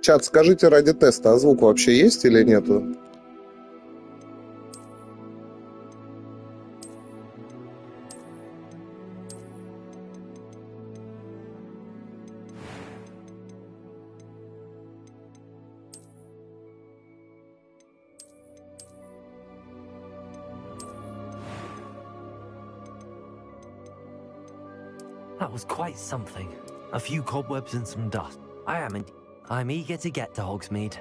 Чат, скажите ради теста, а звук вообще есть или нету? That was quite something. A few cobwebs and some dust. I'm eager to get to Hogsmeade.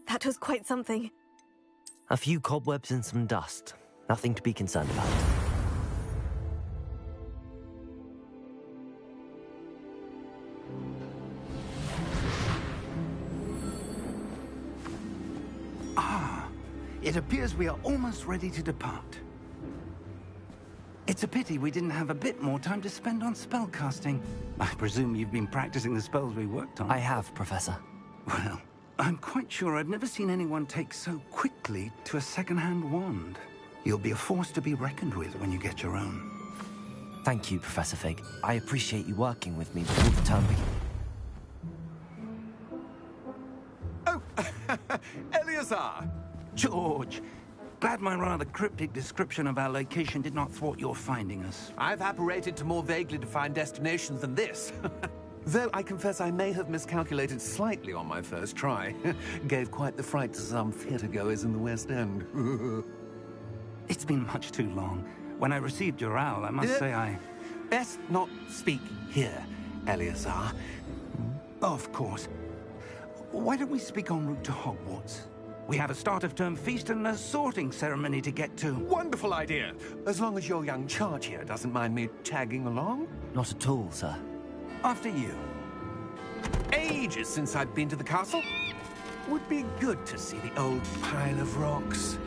That was quite something. A few cobwebs and some dust. Nothing to be concerned about. It appears we are almost ready to depart. It's a pity we didn't have a bit more time to spend on spellcasting. I presume you've been practicing the spells we worked on. I have, Professor. Well, I'm quite sure I've never seen anyone take so quickly to a second-hand wand. You'll be a force to be reckoned with when you get your own. Thank you, Professor Fig. I appreciate you working with me before the term begins. Oh, Eleazar! George! Glad my rather cryptic description of our location did not thwart your finding us. I've apparated to more vaguely defined destinations than this. Though I confess I may have miscalculated slightly on my first try. Gave quite the fright to some theatre-goers in the West End. It's been much too long. When I received your owl, I must say I... Best not speak here, Eleazar. Of course. Why don't we speak en route to Hogwarts? We have a start-of-term feast and a sorting ceremony to get to. Wonderful idea! As long as your young charge here doesn't mind me tagging along. Not at all, sir. After you. Ages since I've been to the castle. Would be good to see the old pile of rocks.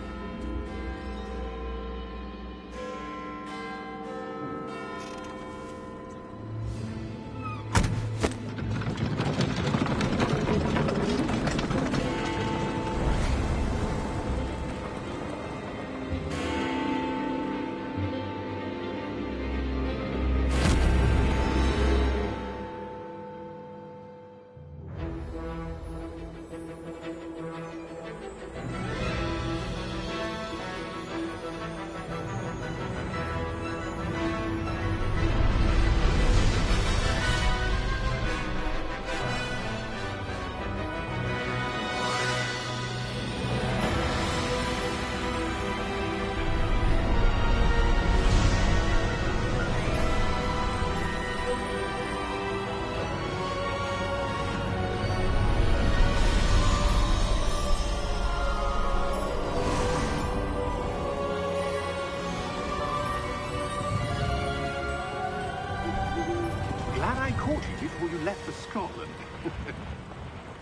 Scotland.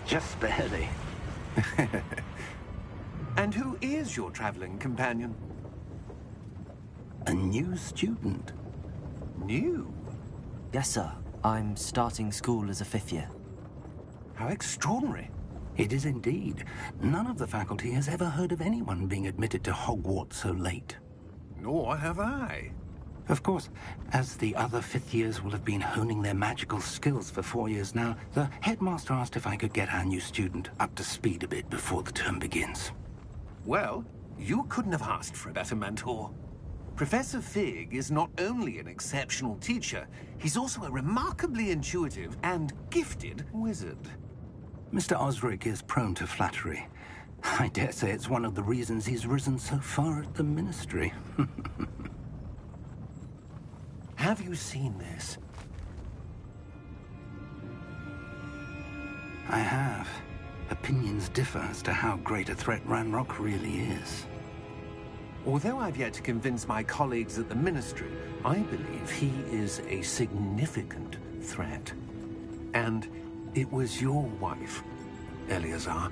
Just barely. And who is your traveling companion? A new student. New? Yes, sir. I'm starting school as a 5th year. How extraordinary. It is indeed. None of the faculty has ever heard of anyone being admitted to Hogwarts so late. Nor have I. Of course, as the other 5th years will have been honing their magical skills for 4 years now, the headmaster asked if I could get our new student up to speed a bit before the term begins. Well, you couldn't have asked for a better mentor. Professor Fig is not only an exceptional teacher, he's also a remarkably intuitive and gifted wizard. Mr. Osric is prone to flattery. I dare say it's one of the reasons he's risen so far at the Ministry. Have you seen this? I have. Opinions differ as to how great a threat Ranrock really is. Although I've yet to convince my colleagues at the Ministry, I believe he is a significant threat. And it was your wife, Eleazar,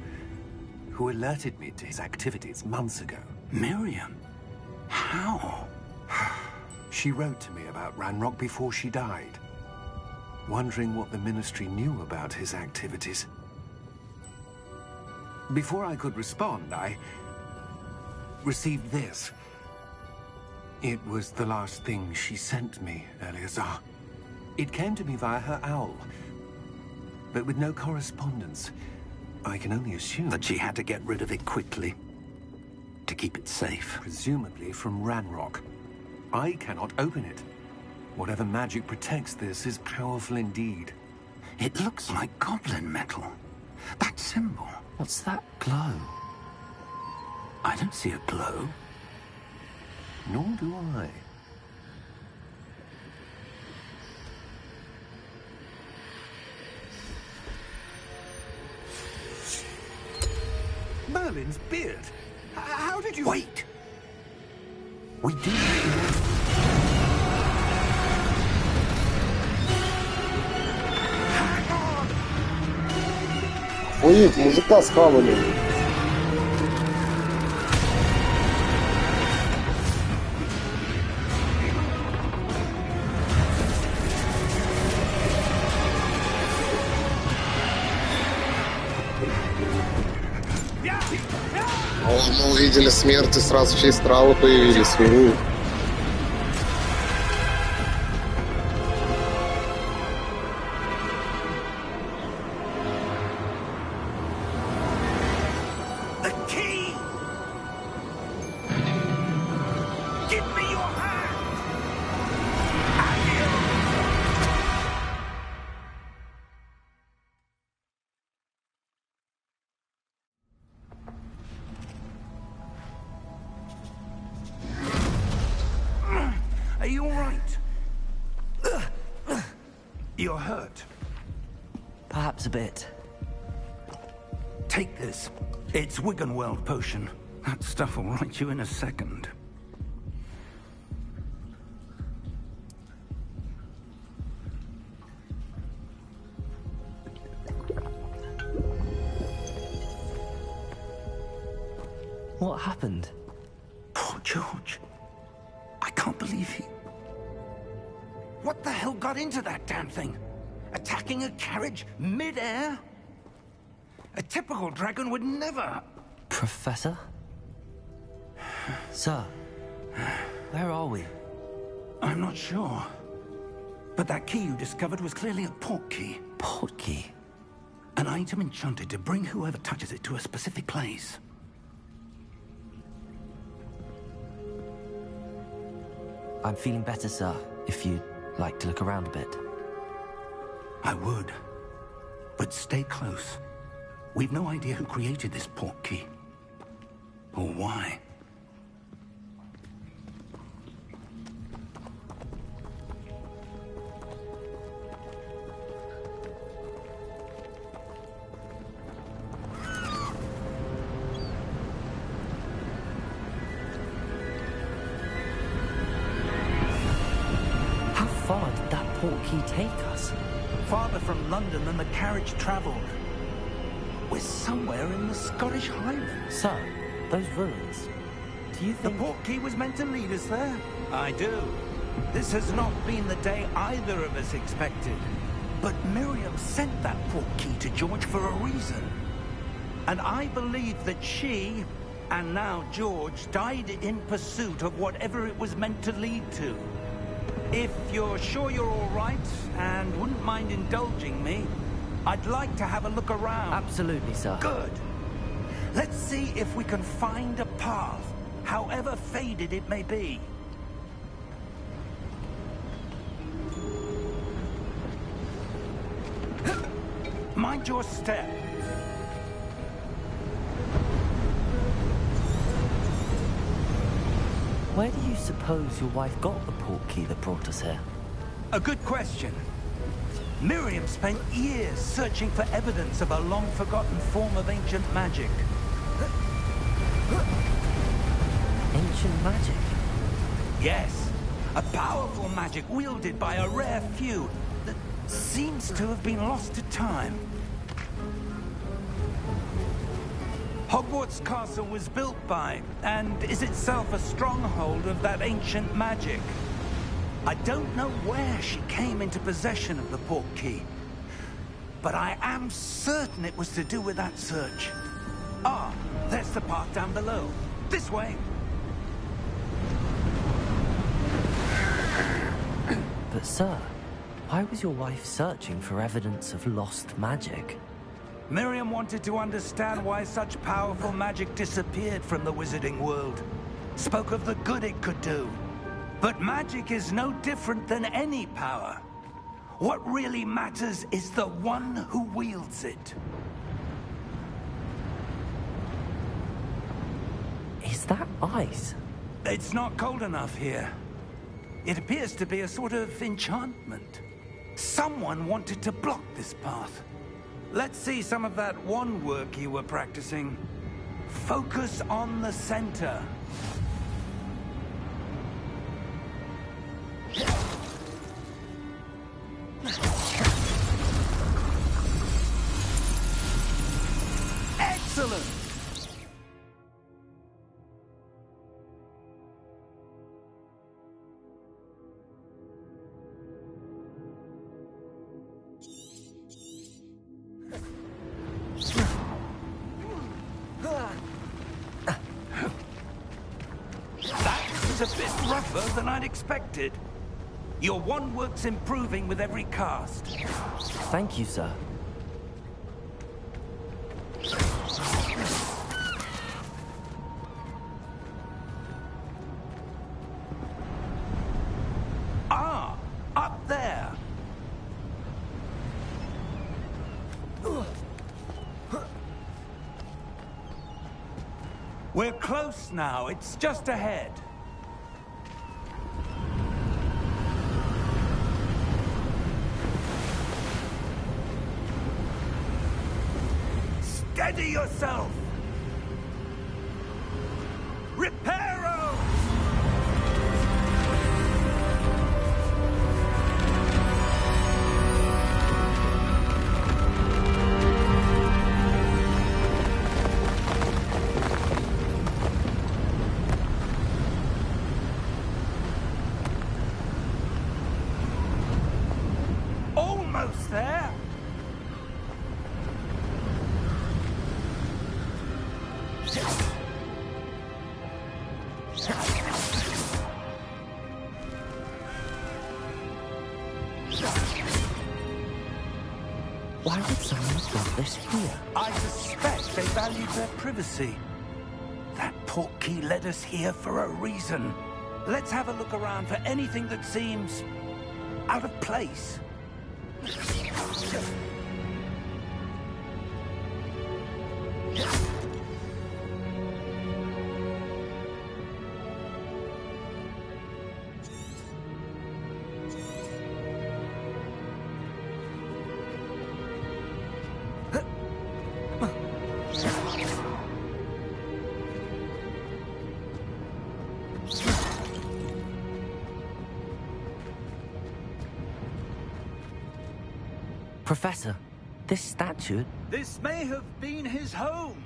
who alerted me to his activities months ago. Miriam? How? She wrote to me about Ranrock before she died, wondering what the Ministry knew about his activities. Before I could respond, I received this. It was the last thing she sent me, Eleazar. It came to me via her owl, but with no correspondence. I can only assume That she had to get rid of it quickly, to keep it safe. presumably from Ranrock. I cannot open it. Whatever magic protects this is powerful indeed. It looks like goblin metal. That symbol. What's that glow? I don't see a glow. Nor do I. Merlin's beard. How did you... Wait! We do. Охуеть, мужика схавали. Мы увидели смерть и сразу в честь травы появились. The key! Give me your hand! Are you all right? You're hurt. Perhaps a bit. Take this. It's Wiggenweld potion. That stuff will right you in a second. What happened? Poor George. I can't believe he... What the hell got into that damn thing? Attacking a carriage mid-air? A typical dragon would never... Professor? Sir, where are we? I'm not sure. But that key you discovered was clearly a port key. Port key? An item enchanted to bring whoever touches it to a specific place. I'm feeling better, sir, if you'd like to look around a bit. I would. But stay close. We've no idea who created this port key. Or why. How far did that port key take us? farther from London than the carriage travelled. We're somewhere in the Scottish Highlands. Sir, those ruins. Do you The think... portkey was meant to lead us there? I do. This has not been the day either of us expected. But Miriam sent that portkey to George for a reason. And I believe that she, and now George, died in pursuit of whatever it was meant to lead to. If you're sure you're all right, and wouldn't mind indulging me, I'd like to have a look around. Absolutely, sir. Good. Let's see if we can find a path, however faded it may be. Mind your step. Where do you suppose your wife got the portkey that brought us here? A good question. Miriam spent years searching for evidence of a long-forgotten form of ancient magic. Ancient magic? Yes, a powerful magic wielded by a rare few that seems to have been lost to time. Hogwarts Castle was built by, and is itself a stronghold of that ancient magic. I don't know where she came into possession of the portkey, but I am certain it was to do with that search. Ah, there's the path down below. This way. But sir, why was your wife searching for evidence of lost magic? Miriam wanted to understand why such powerful magic disappeared from the wizarding world. Spoke of the good it could do. But magic is no different than any power. What really matters is the one who wields it. Is that ice? It's not cold enough here. It appears to be a sort of enchantment. Someone wanted to block this path. Let's see some of that wand work you were practicing. Focus on the center. Excellent! That is a bit rougher than I'd expected. Your wand work's improving with every cast. Thank you, sir. Ah, up there. We're close now. It's just ahead. Steady yourself! Reparo! Almost there! Why would someone build this here? I suspect they valued their privacy. That portkey led us here for a reason. Let's have a look around for anything that seems out of place. Professor, this statue... This may have been his home.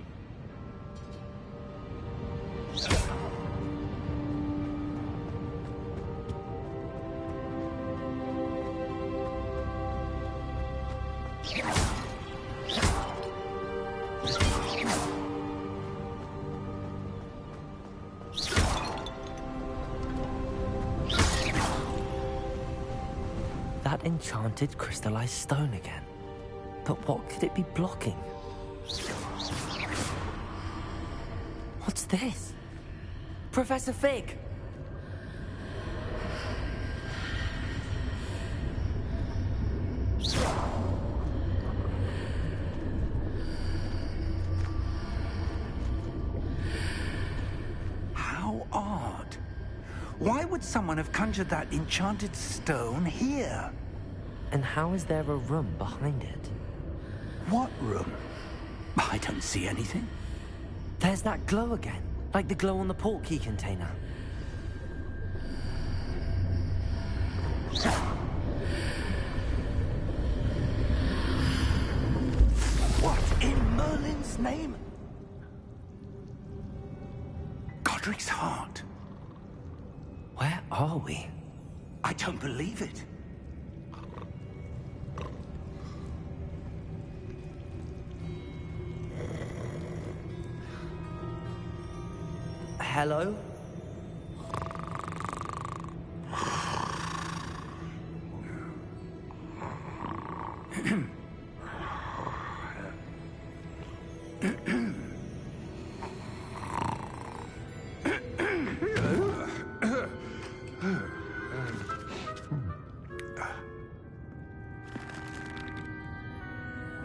That enchanted crystallized stone again. But what could it be blocking? What's this? Professor Fig! How odd. Why would someone have conjured that enchanted stone here? And how is there a room behind it? What room? I don't see anything. There's that glow again, like the glow on the portkey container. What in Merlin's name? Godric's heart. Where are we? I don't believe it. Hello?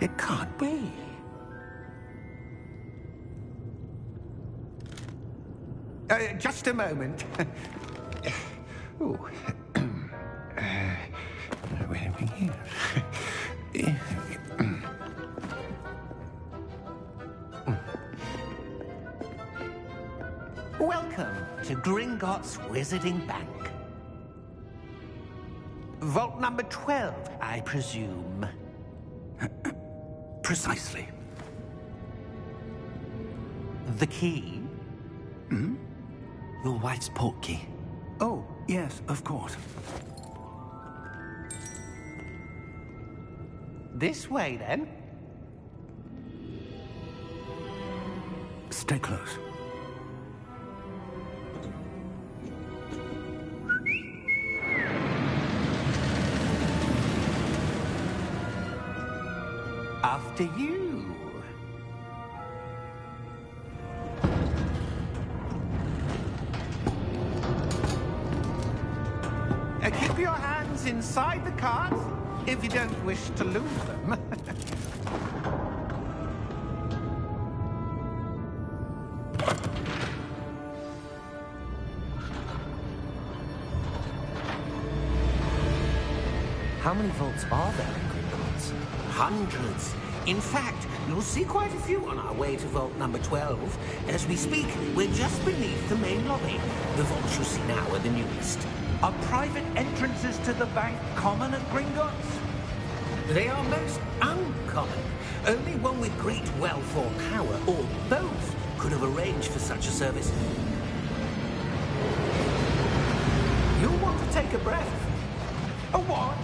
It can't be. Just a moment. Ooh. Where are we here? Welcome to Gringotts Wizarding Bank. Vault number 12, I presume. Precisely. The key? Your wife's portkey. Oh, yes, of course. This way, then. Stay close. After you. Keep your hands inside the cart if you don't wish to lose them. How many vaults are there in Gringotts? Hundreds. In fact, you'll see quite a few on our way to vault number 12. As we speak, we're just beneath the main lobby. The vaults you see now are the newest. Are private entrances to the bank common at Gringotts? They are most uncommon. Only one with great wealth or power, or both, could have arranged for such a service. You'll want to take a breath. A what?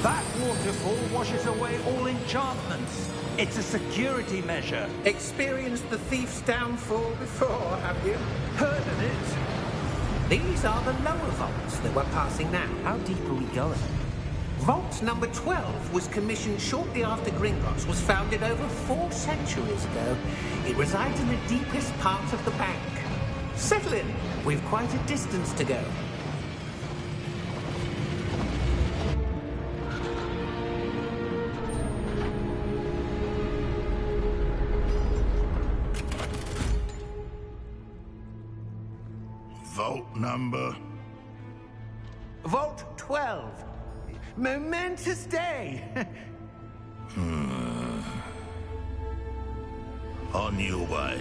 That waterfall washes away all enchantments. It's a security measure. Experienced the thief's downfall before, have you? Heard of it? These are the lower vaults that we're passing now. How deep are we going? Vault number 12 was commissioned shortly after Gringotts was founded over 4 centuries ago. It resides in the deepest part of the bank. Settle in. We've quite a distance to go. Vault number? Vault 12. Momentous day. On your way.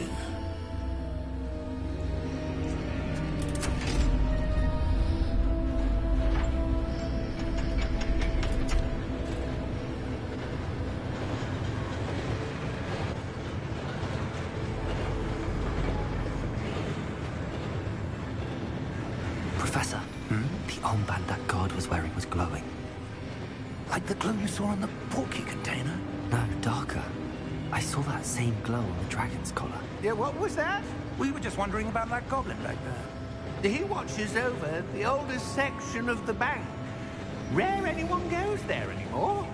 armband that guard was wearing was glowing. Like the glow you saw on the porky container? No, darker. I saw that same glow on the dragon's collar. Yeah, what was that? We were just wondering about that goblin back there. He watches over the oldest section of the bank. Rare anyone goes there anymore.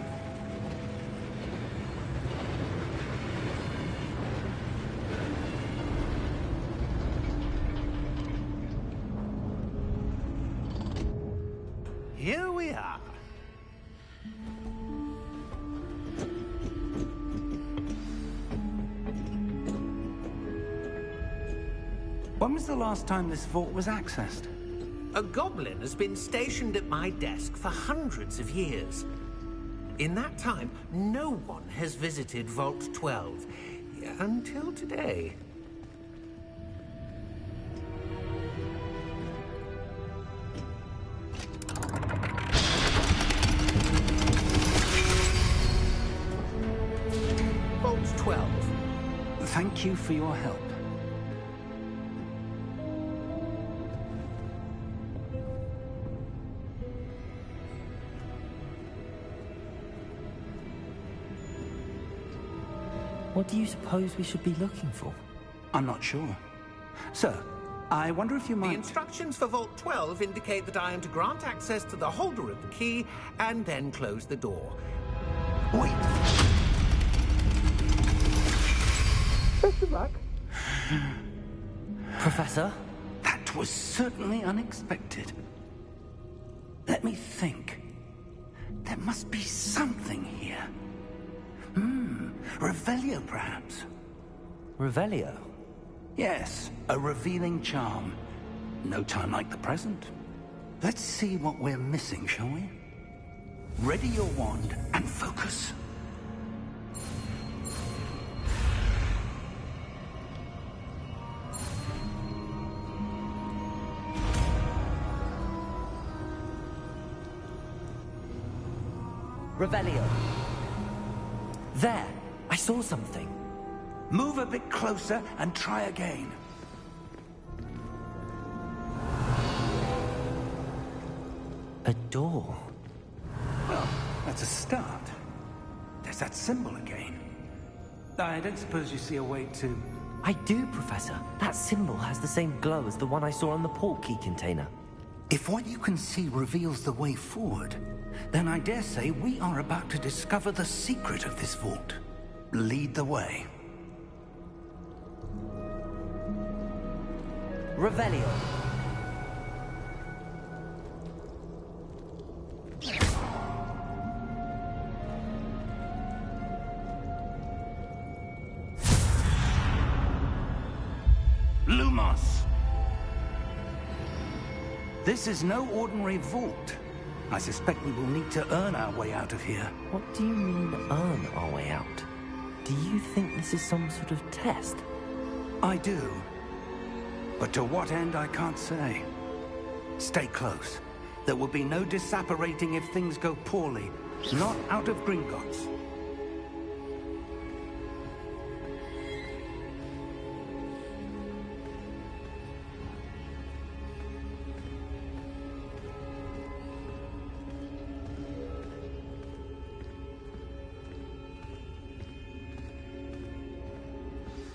Here we are. When was the last time this vault was accessed? A goblin has been stationed at my desk for hundreds of years. In that time, no one has visited Vault 12. Until today. Vault 12. Thank you for your help. What do you suppose we should be looking for? I'm not sure. Sir, I wonder if you The might... instructions for Vault 12 indicate that I am to grant access to the holder of the key and then close the door. Wait! Best of luck. Professor? That was certainly unexpected. Let me think. There must be something here. Revelio, perhaps? Revelio? Yes, a revealing charm. No time like the present. Let's see what we're missing, shall we? Ready your wand and focus. Revelio. There! I saw something. Move a bit closer and try again. A door. Well, that's a start. There's that symbol again. I don't suppose you see a way to... I do, Professor. That symbol has the same glow as the one I saw on the port key container. If what you can see reveals the way forward, then I dare say we are about to discover the secret of this vault. Lead the way. Revelio. Lumos! This is no ordinary vault. I suspect we will need to earn our way out of here. What do you mean, earn our way out? Do you think this is some sort of test? I do. But to what end, I can't say. Stay close. There will be no disapparating if things go poorly. Not out of Gringotts.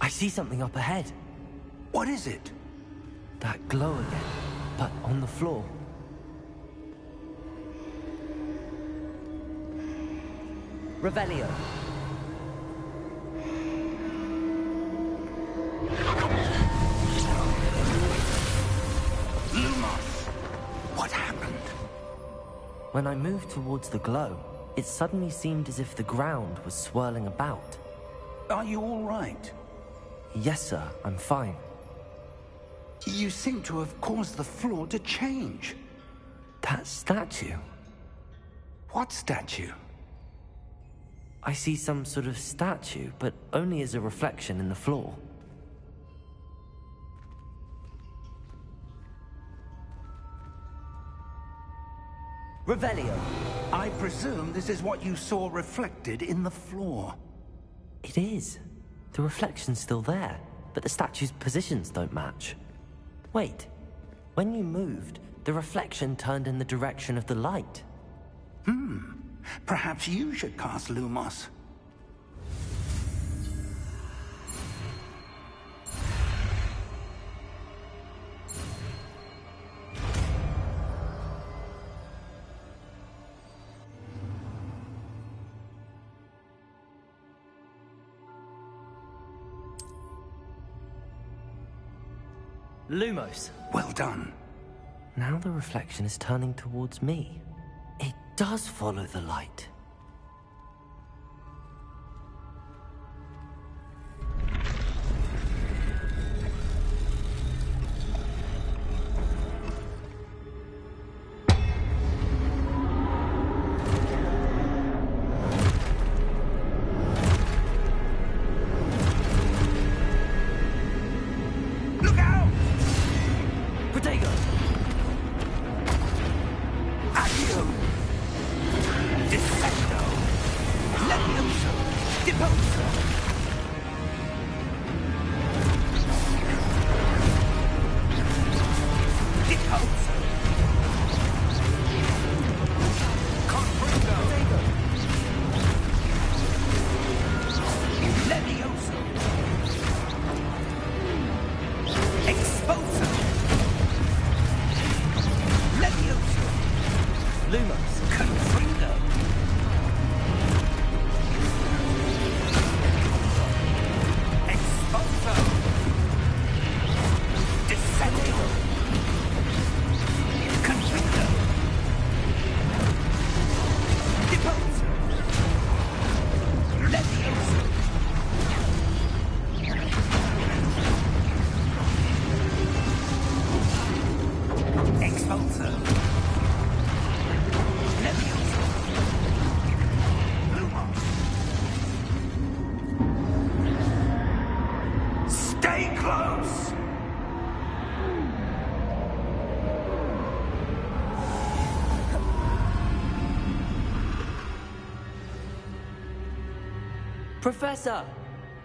I see something up ahead. What is it? That glow again, but on the floor. Revelio. Lumos! What happened? When I moved towards the glow, it suddenly seemed as if the ground was swirling about. Are you all right? Yes, sir, I'm fine. You seem to have caused the floor to change. That statue. What statue? I see some sort of statue, but only as a reflection in the floor. Revelio. I presume this is what you saw reflected in the floor. It is. The reflection's still there, but the statue's positions don't match. Wait, when you moved, The reflection turned in the direction of the light. Perhaps you should cast Lumos. Lumos. Well done. Now the reflection is turning towards me. It does follow the light. Professor!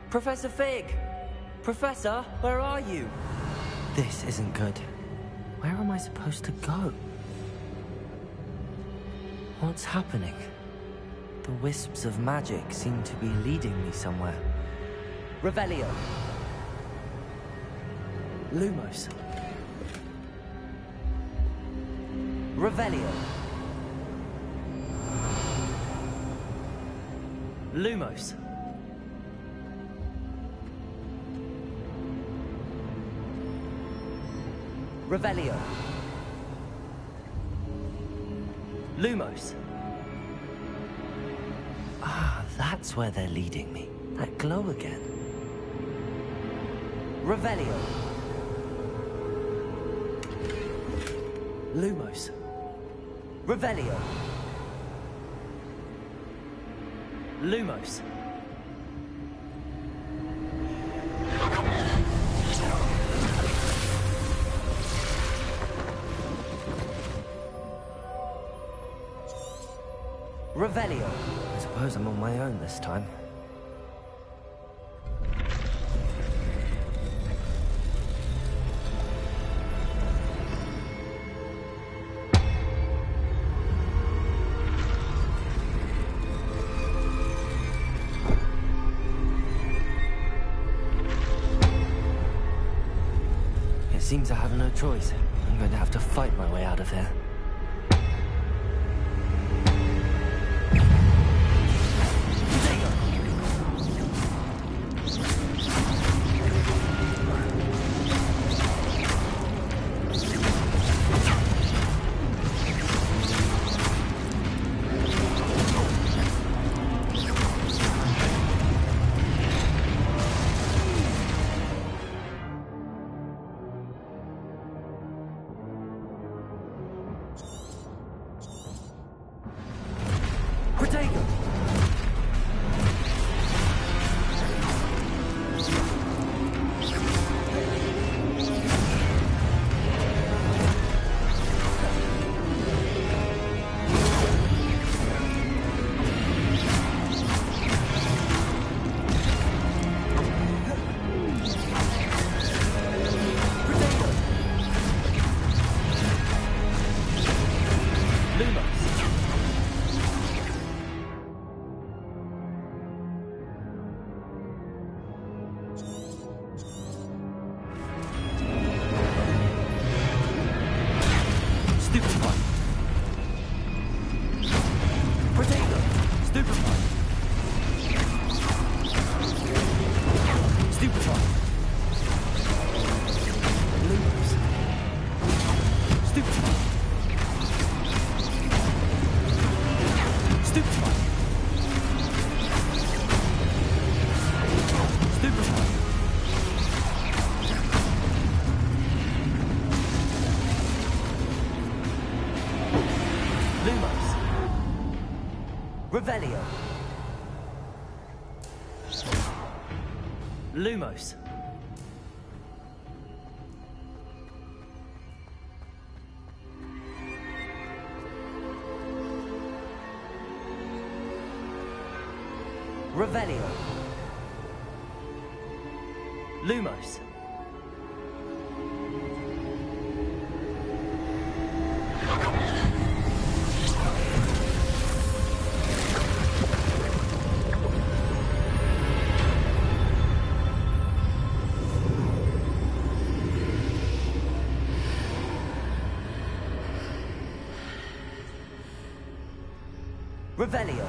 Professor Fig! Professor, where are you? This isn't good. Where am I supposed to go? What's happening? The wisps of magic seem to be leading me somewhere. Revelio! Lumos! Revelio! Lumos! Revelio. Lumos. Ah, that's where they're leading me. That glow again. Revelio. Lumos. Revelio. Lumos. Revelio. I suppose I'm on my own this time. It seems I have no choice. I'm going to have to fight my way out of here. Revelio. Lumos. Revelio. Lumos. Revelio.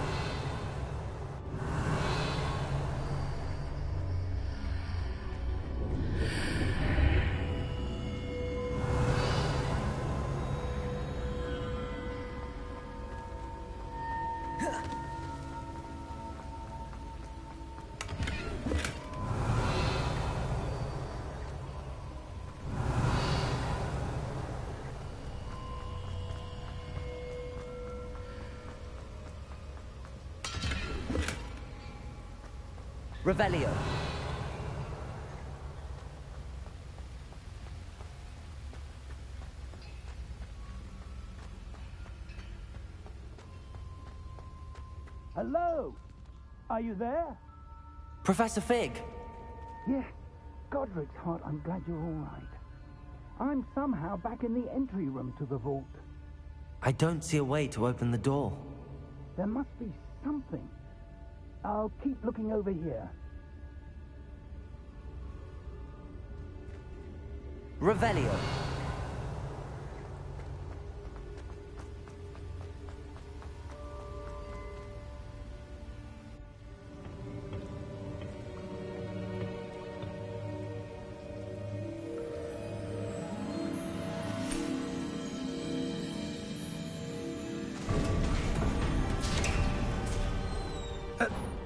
Revelio. Hello? Are you there? Professor Fig. Yeah. Godric's heart, I'm glad you're all right. I'm somehow back in the entry room to the vault. I don't see a way to open the door. There must be something. I'll keep looking over here. Revelio.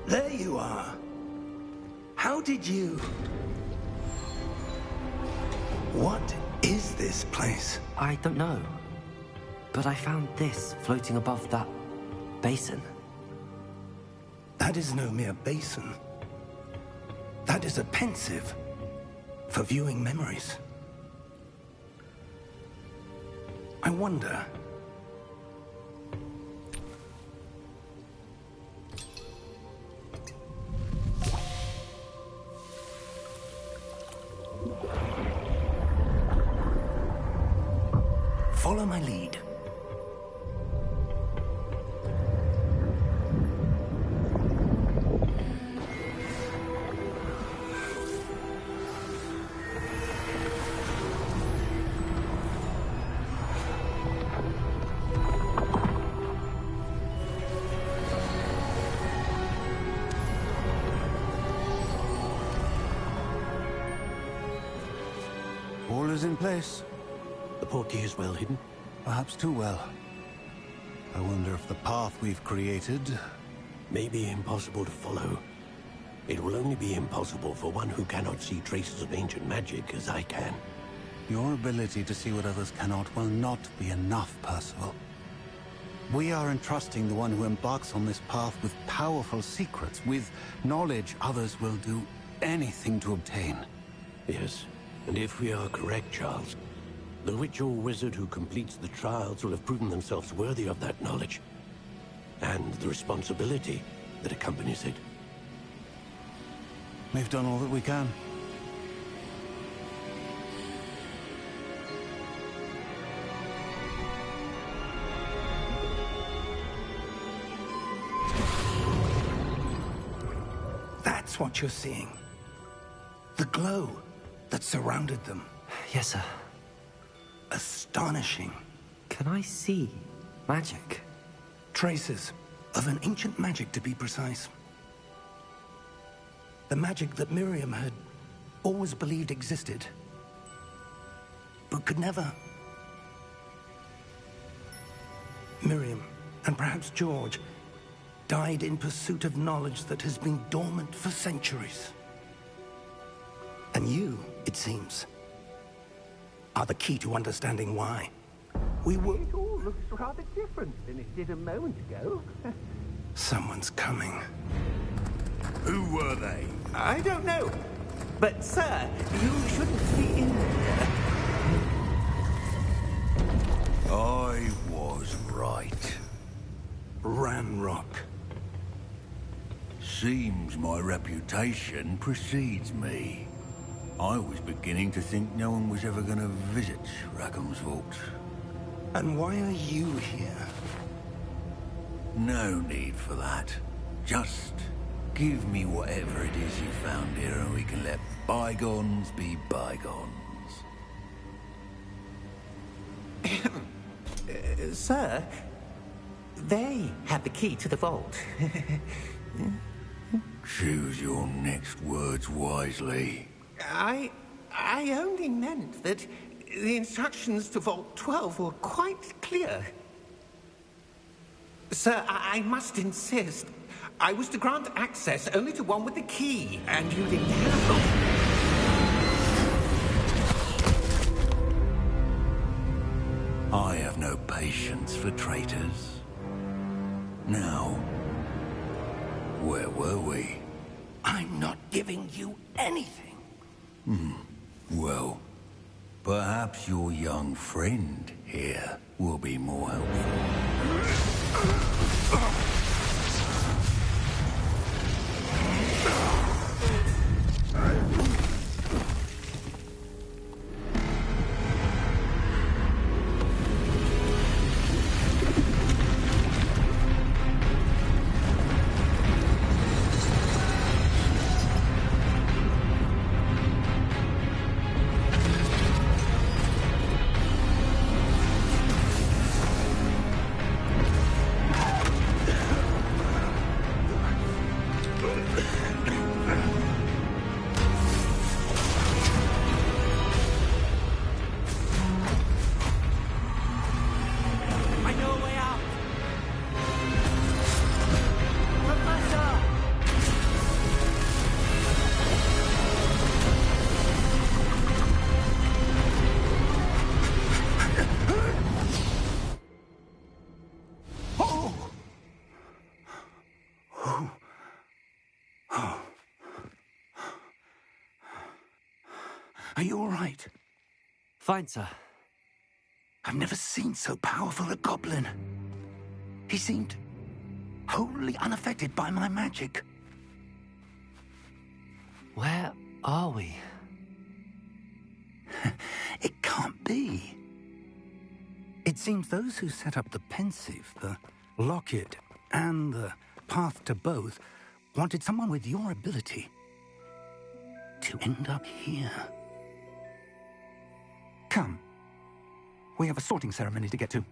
There you are. How did you... What is this place? I don't know. But I found this floating above that basin. That is no mere basin. That is a pensive for viewing memories. I wonder... Follow my lead. All is in place. The portkey is well hidden. Perhaps too well. I wonder if the path we've created... May be impossible to follow. It will only be impossible for one who cannot see traces of ancient magic as I can. Your ability to see what others cannot will not be enough, Percival. We are entrusting the one who embarks on this path with powerful secrets, with knowledge others will do anything to obtain. Yes, and if we are correct, Charles, the witch or wizard who completes the trials will have proven themselves worthy of that knowledge, and the responsibility that accompanies it. We've done all that we can. That's what you're seeing. The glow that surrounded them. Yes, sir. Astonishing. Can I see magic? Traces of an ancient magic, to be precise. The magic that Miriam had always believed existed, but could never. Miriam, and perhaps George, died in pursuit of knowledge that has been dormant for centuries. And you, it seems, are the key to understanding why. We were... It all looks rather different than it did a moment ago. Someone's coming. Who were they? I don't know. But, sir, you shouldn't be in here. I was right. Ranrock. Seems my reputation precedes me. I was beginning to think no one was ever going to visit Rackham's vault. And why are you here? No need for that. Just give me whatever it is you found here and we can let bygones be bygones. Sir, they have the key to the vault. Choose your next words wisely. I only meant that the instructions to Vault 12 were quite clear. Sir, I must insist. I was to grant access only to one with the key, and you didn't have it. I have no patience for traitors. Now, where were we? I'm not giving you anything. Well, perhaps your young friend here will be more helpful. I know a way out. Professor! Are you all right? Fine, sir. I've never seen so powerful a goblin. He seemed wholly unaffected by my magic. Where are we? It can't be. It seems those who set up the pensive, the locket, and the path to both wanted someone with your ability to end up here. Come. We have a sorting ceremony to get to.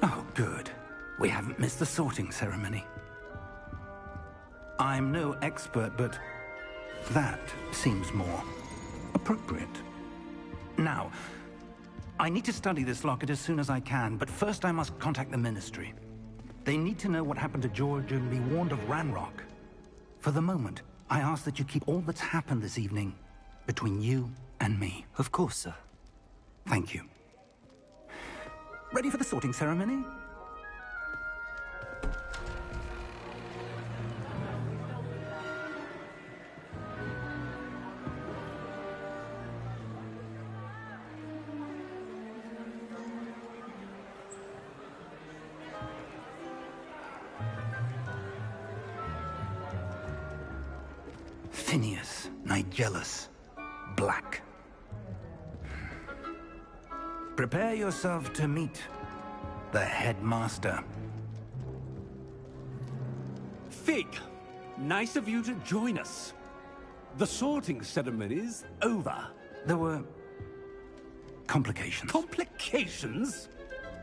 Oh, good. We haven't missed the sorting ceremony. I'm no expert, but that seems more appropriate. Now, I need to study this locket as soon as I can, but first I must contact the Ministry. They need to know what happened to George and be warned of Ranrock. For the moment, I ask that you keep all that's happened this evening between you and me. Of course, sir. Thank you. Ready for the sorting ceremony? Phineas, Nigellus, Black. Prepare yourself to meet the headmaster. Fig, nice of you to join us. The sorting ceremony's over. There were complications. Complications?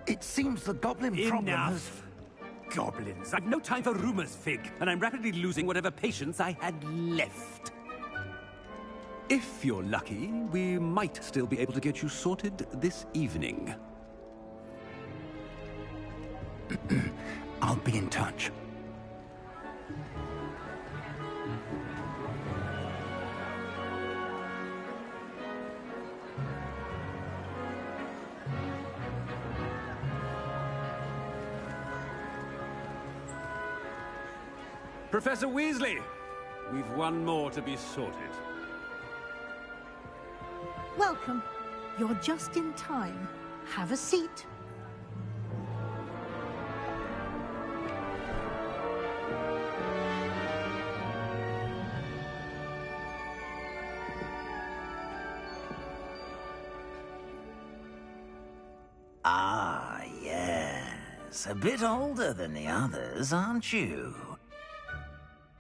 It seems the goblin problem has... Enough. Goblins. I've no time for rumors, Fig, and I'm rapidly losing whatever patience I had left. If you're lucky, we might still be able to get you sorted this evening. I'll be in touch. Professor Weasley, we've one more to be sorted. Welcome. You're just in time. Have a seat. Ah, yes. A bit older than the others, aren't you?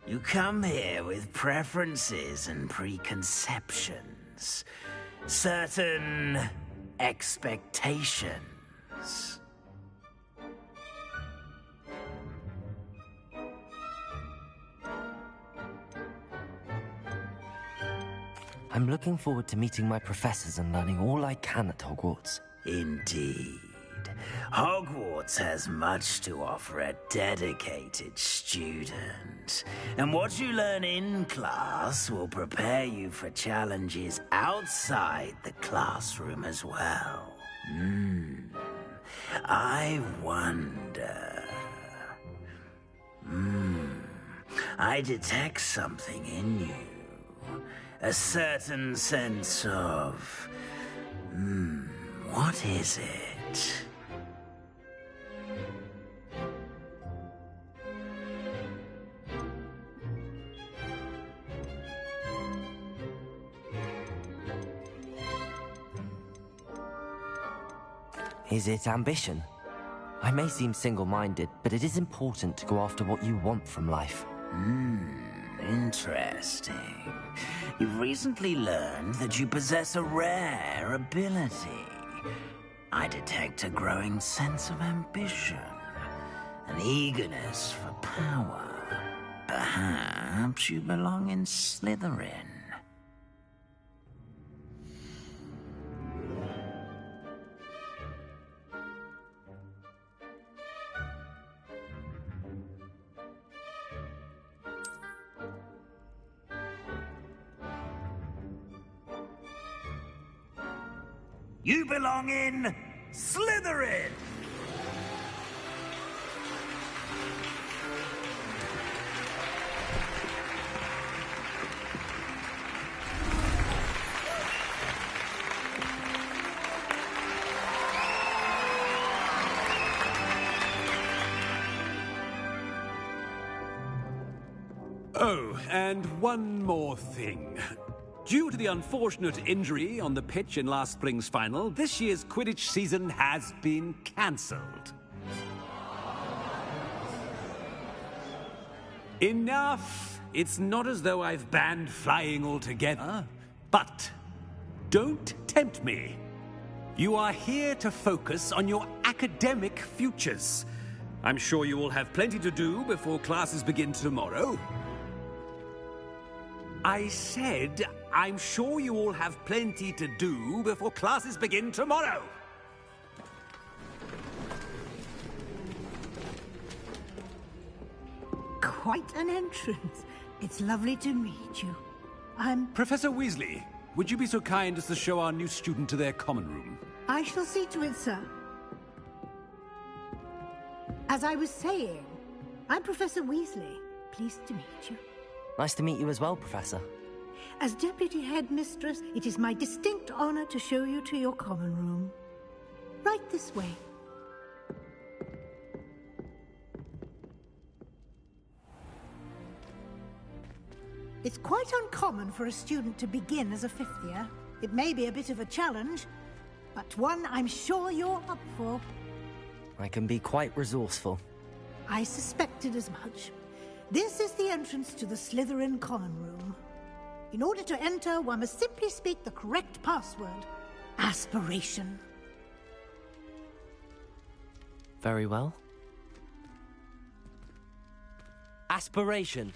You come here with preferences and preconceptions. Certain expectations. I'm looking forward to meeting my professors and learning all I can at Hogwarts. Indeed. Hogwarts has much to offer a dedicated student. And what you learn in class will prepare you for challenges outside the classroom as well. I wonder... I detect something in you. A certain sense of... what is it? Is it ambition? I may seem single-minded, but it is important to go after what you want from life. Interesting. You've recently learned that you possess a rare ability. I detect a growing sense of ambition, an eagerness for power. Perhaps you belong in Slytherin. You belong in Slytherin! Oh, and one more thing. Due to the unfortunate injury on the pitch in last spring's final, this year's Quidditch season has been cancelled. Enough! It's not as though I've banned flying altogether. But don't tempt me. You are here to focus on your academic futures. I'm sure you will have plenty to do before classes begin tomorrow. I said, I'm sure you all have plenty to do before classes begin tomorrow. Quite an entrance. It's lovely to meet you. I'm... Professor Weasley, would you be so kind as to show our new student to their common room? I shall see to it, sir. As I was saying, I'm Professor Weasley. Pleased to meet you. Nice to meet you as well, Professor. As Deputy Headmistress, it is my distinct honor to show you to your common room. Right this way. It's quite uncommon for a student to begin as a fifth year. It may be a bit of a challenge, but one I'm sure you're up for. I can be quite resourceful. I suspected as much. This is the entrance to the Slytherin common room. In order to enter, one must simply speak the correct password. Aspiration. Very well. Aspiration.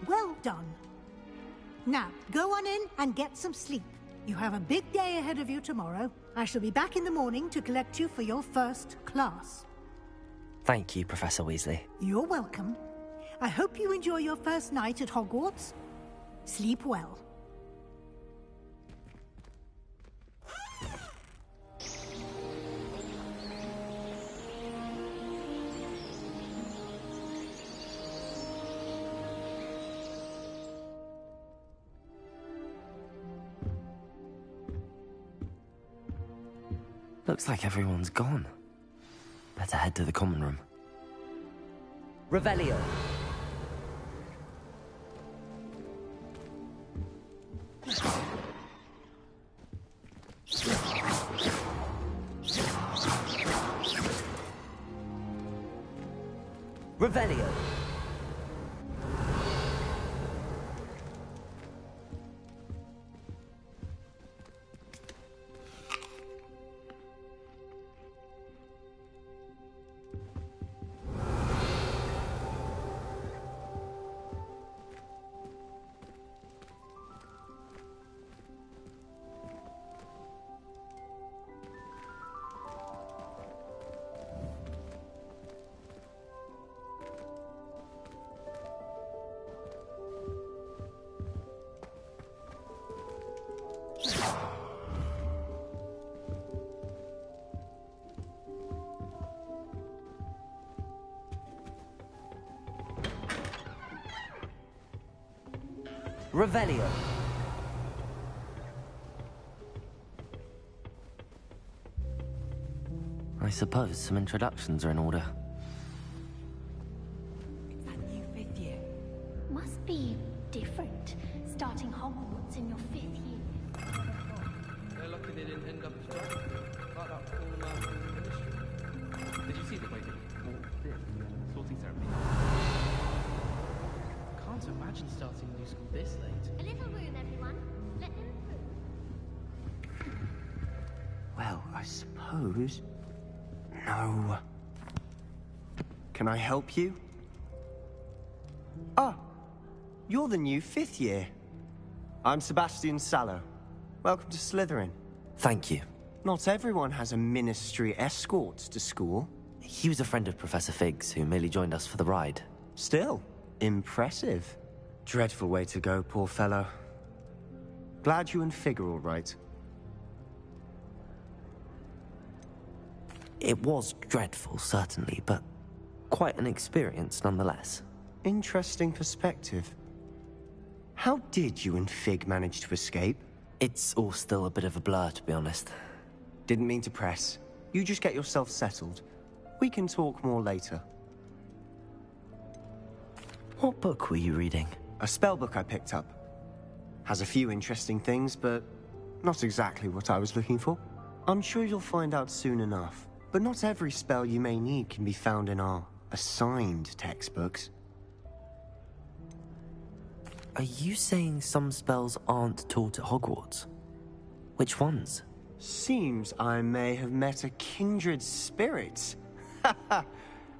Well done. Now, go on in and get some sleep. You have a big day ahead of you tomorrow. I shall be back in the morning to collect you for your first class. Thank you, Professor Weasley. You're welcome. I hope you enjoy your first night at Hogwarts. Sleep well. Looks like everyone's gone. Better head to the common room. Revelio. Revelio. Revelio. I suppose some introductions are in order. It's that new fifth year. Must be different, starting Hogwarts in your fifth year. They're lucky they didn't end up as dragons. Like that whole ministry. Did you see the way they walked in the sorting ceremony? Can't imagine starting new school this late. A little room, everyone. Let them through. Well, I suppose... No. Can I help you? Ah, you're the new fifth year. I'm Sebastian Sallow. Welcome to Slytherin. Thank you. Not everyone has a ministry escort to school. He was a friend of Professor Fig's who merely joined us for the ride. Still, impressive. Dreadful way to go, poor fellow. Glad you and Fig are all right. It was dreadful, certainly, but quite an experience nonetheless. Interesting perspective. How did you and Fig manage to escape? It's all still a bit of a blur, to be honest. Didn't mean to press. You just get yourself settled. We can talk more later. What book were you reading? A spell book I picked up. Has a few interesting things, but not exactly what I was looking for. I'm sure you'll find out soon enough. But not every spell you may need can be found in our assigned textbooks. Are you saying some spells aren't taught at Hogwarts? Which ones? Seems I may have met a kindred spirit.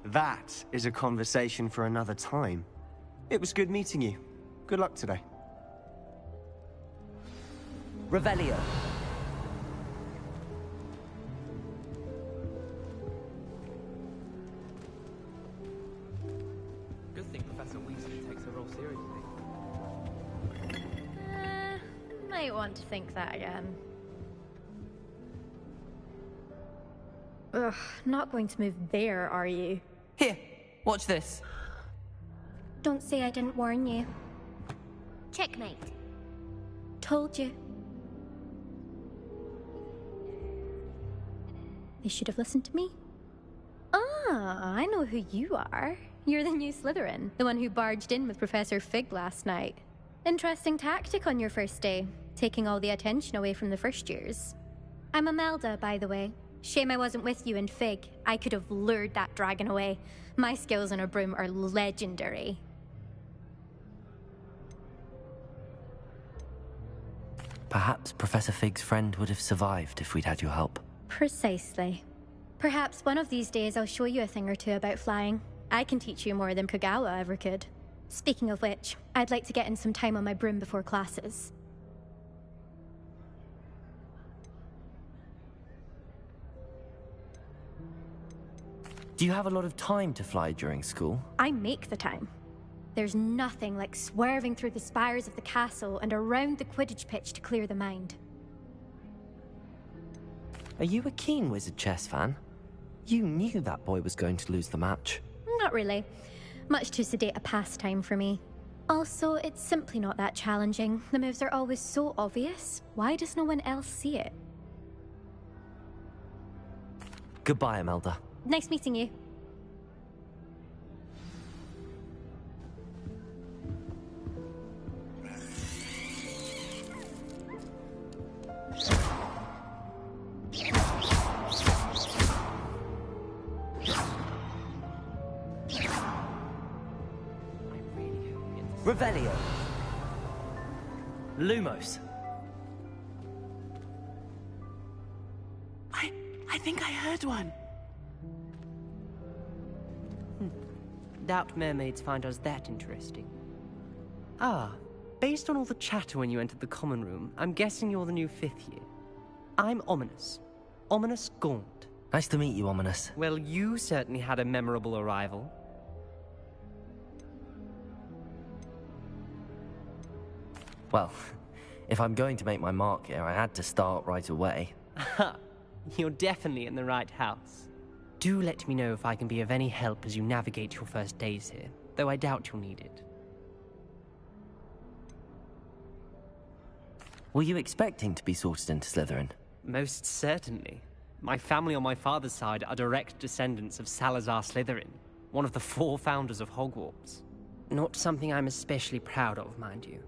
That is a conversation for another time. It was good meeting you. Good luck today. Revelio. Good thing Professor Weasley takes her role seriously. Might want to think that again. Ugh, not going to move there, are you? Here, watch this. Don't say I didn't warn you. Checkmate. Told you. They should have listened to me. Ah, I know who you are. You're the new Slytherin, the one who barged in with Professor Fig last night. Interesting tactic on your first day, taking all the attention away from the first years. I'm Imelda, by the way. Shame I wasn't with you in Fig. I could have lured that dragon away. My skills on a broom are legendary. Perhaps Professor Fig's friend would have survived if we'd had your help. Precisely. Perhaps one of these days I'll show you a thing or two about flying. I can teach you more than Kagawa ever could. Speaking of which, I'd like to get in some time on my broom before classes. Do you have a lot of time to fly during school? I make the time. There's nothing like swerving through the spires of the castle and around the Quidditch pitch to clear the mind. Are you a keen Wizard chess fan? You knew that boy was going to lose the match. Not really. Much too sedate a pastime for me. Also, it's simply not that challenging. The moves are always so obvious. Why does no one else see it? Goodbye, Imelda. Nice meeting you. Revelio. Lumos. I think I heard one. Doubt mermaids find us that interesting. Ah, based on all the chatter when you entered the common room, I'm guessing you're the new 5th year. I'm Ominous. Ominous Gaunt. Nice to meet you, Ominous. Well, you certainly had a memorable arrival. Well, if I'm going to make my mark here, I had to start right away. Ha! You're definitely in the right house. Do let me know if I can be of any help as you navigate your first days here, though I doubt you'll need it. Were you expecting to be sorted into Slytherin? Most certainly. My family on my father's side are direct descendants of Salazar Slytherin, one of the 4 founders of Hogwarts. Not something I'm especially proud of, mind you.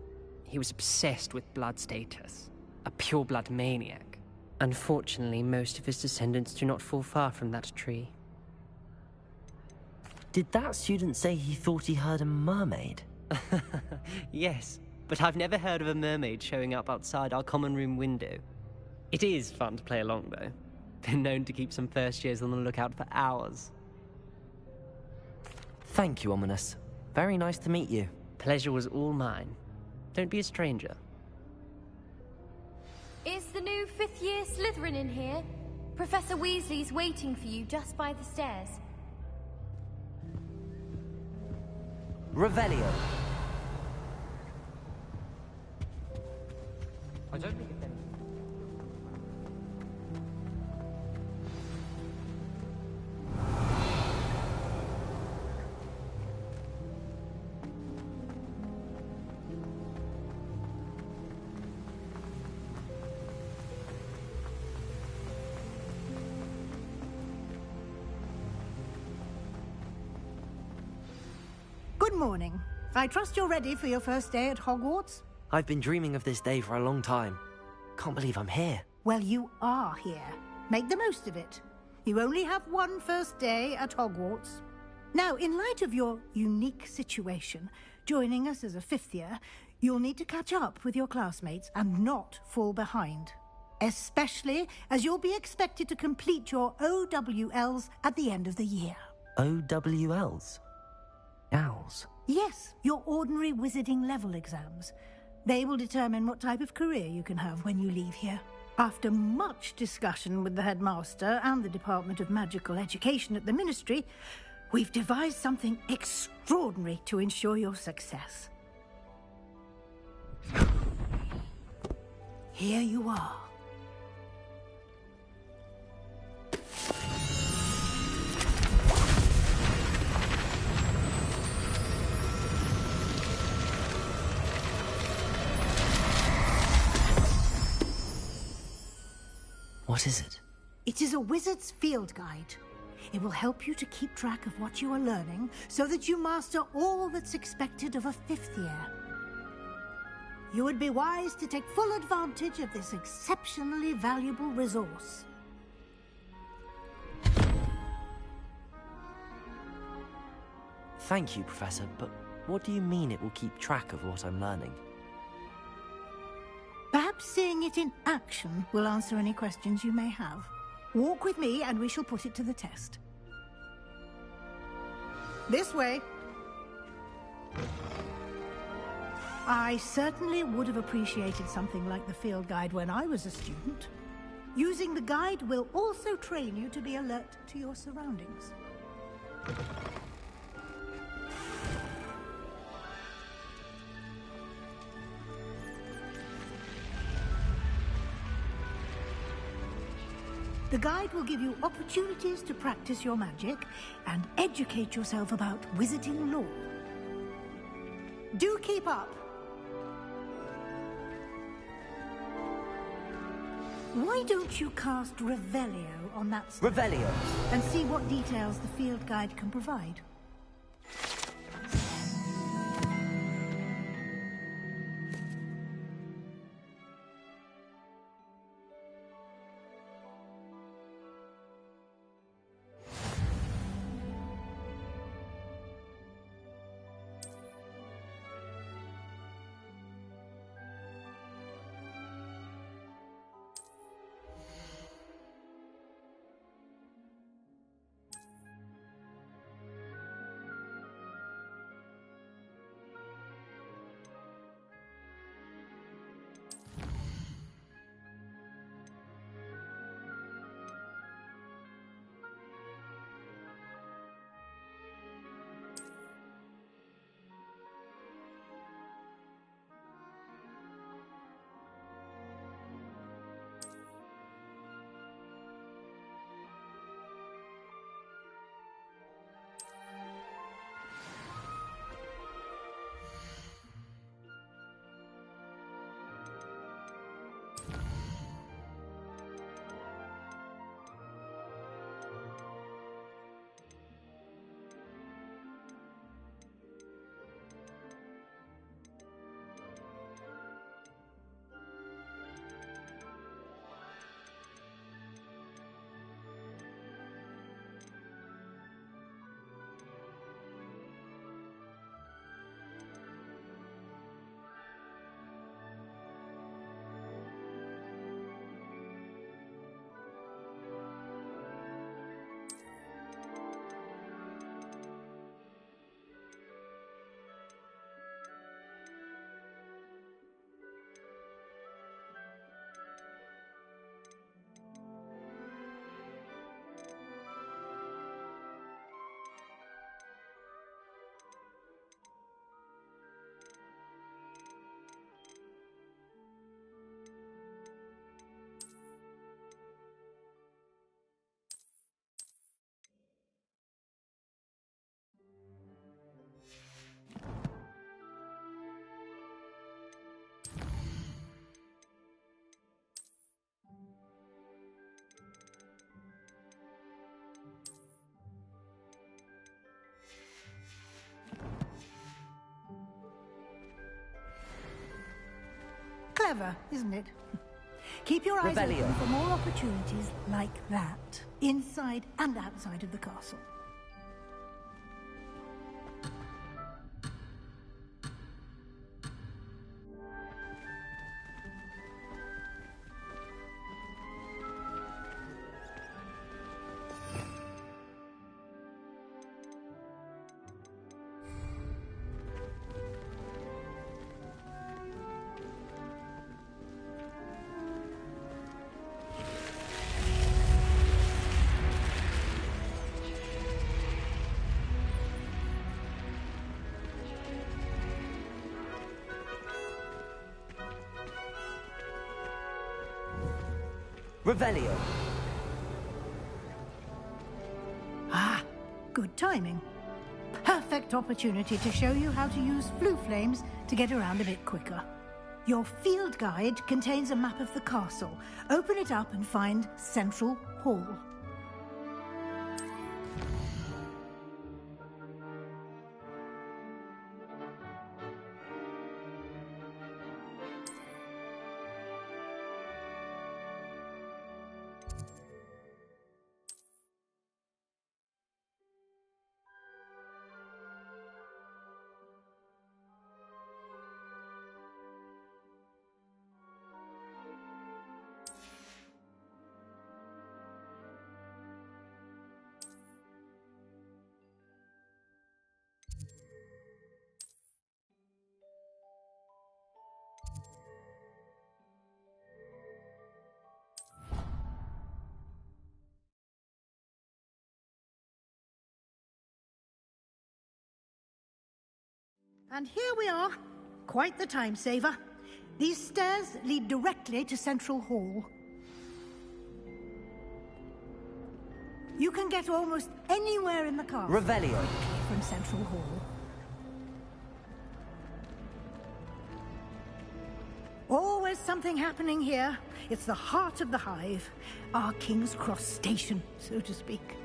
He was obsessed with blood status, a pure-blood maniac. Unfortunately, most of his descendants do not fall far from that tree. Did that student say he thought he heard a mermaid? Yes, but I've never heard of a mermaid showing up outside our common room window. It is fun to play along, though. Been known to keep some first years on the lookout for hours. Thank you, Ominous. Very nice to meet you. Pleasure was all mine. Don't be a stranger. Is the new 5th year Slytherin in here? Professor Weasley's waiting for you just by the stairs. Revelio. I don't think it's any. Good morning. I trust you're ready for your first day at Hogwarts? I've been dreaming of this day for a long time. Can't believe I'm here. Well, you are here. Make the most of it. You only have one first day at Hogwarts. Now, in light of your unique situation, joining us as a 5th year, you'll need to catch up with your classmates and not fall behind. Especially as you'll be expected to complete your OWLs at the end of the year. OWLs? Owls? Yes, your ordinary wizarding level exams. They will determine what type of career you can have when you leave here. After much discussion with the headmaster and the Department of Magical Education at the Ministry, we've devised something extraordinary to ensure your success. Here you are. What is it? It is a wizard's field guide. It will help you to keep track of what you are learning so that you master all that's expected of a 5th year. You would be wise to take full advantage of this exceptionally valuable resource. Thank you, Professor, but what do you mean it will keep track of what I'm learning? Perhaps seeing it in action will answer any questions you may have. Walk with me and we shall put it to the test. This way. I certainly would have appreciated something like the field guide when I was a student. Using the guide will also train you to be alert to your surroundings. The guide will give you opportunities to practice your magic and educate yourself about wizarding lore. Do keep up! Why don't you cast Revelio on that stuff? Revelio? And see what details the field guide can provide. Clever, isn't it? Keep your eyes open for more opportunities like that, inside and outside of the castle. Revelio. Ah, good timing. Perfect opportunity to show you how to use flue flames to get around a bit quicker. Your field guide contains a map of the castle. Open it up and find Central Hall. And here we are. Quite the time saver. These stairs lead directly to Central Hall. You can get almost anywhere in the castle Revelio from Central Hall. Always something happening here. It's the heart of the hive. Our King's Cross station, so to speak.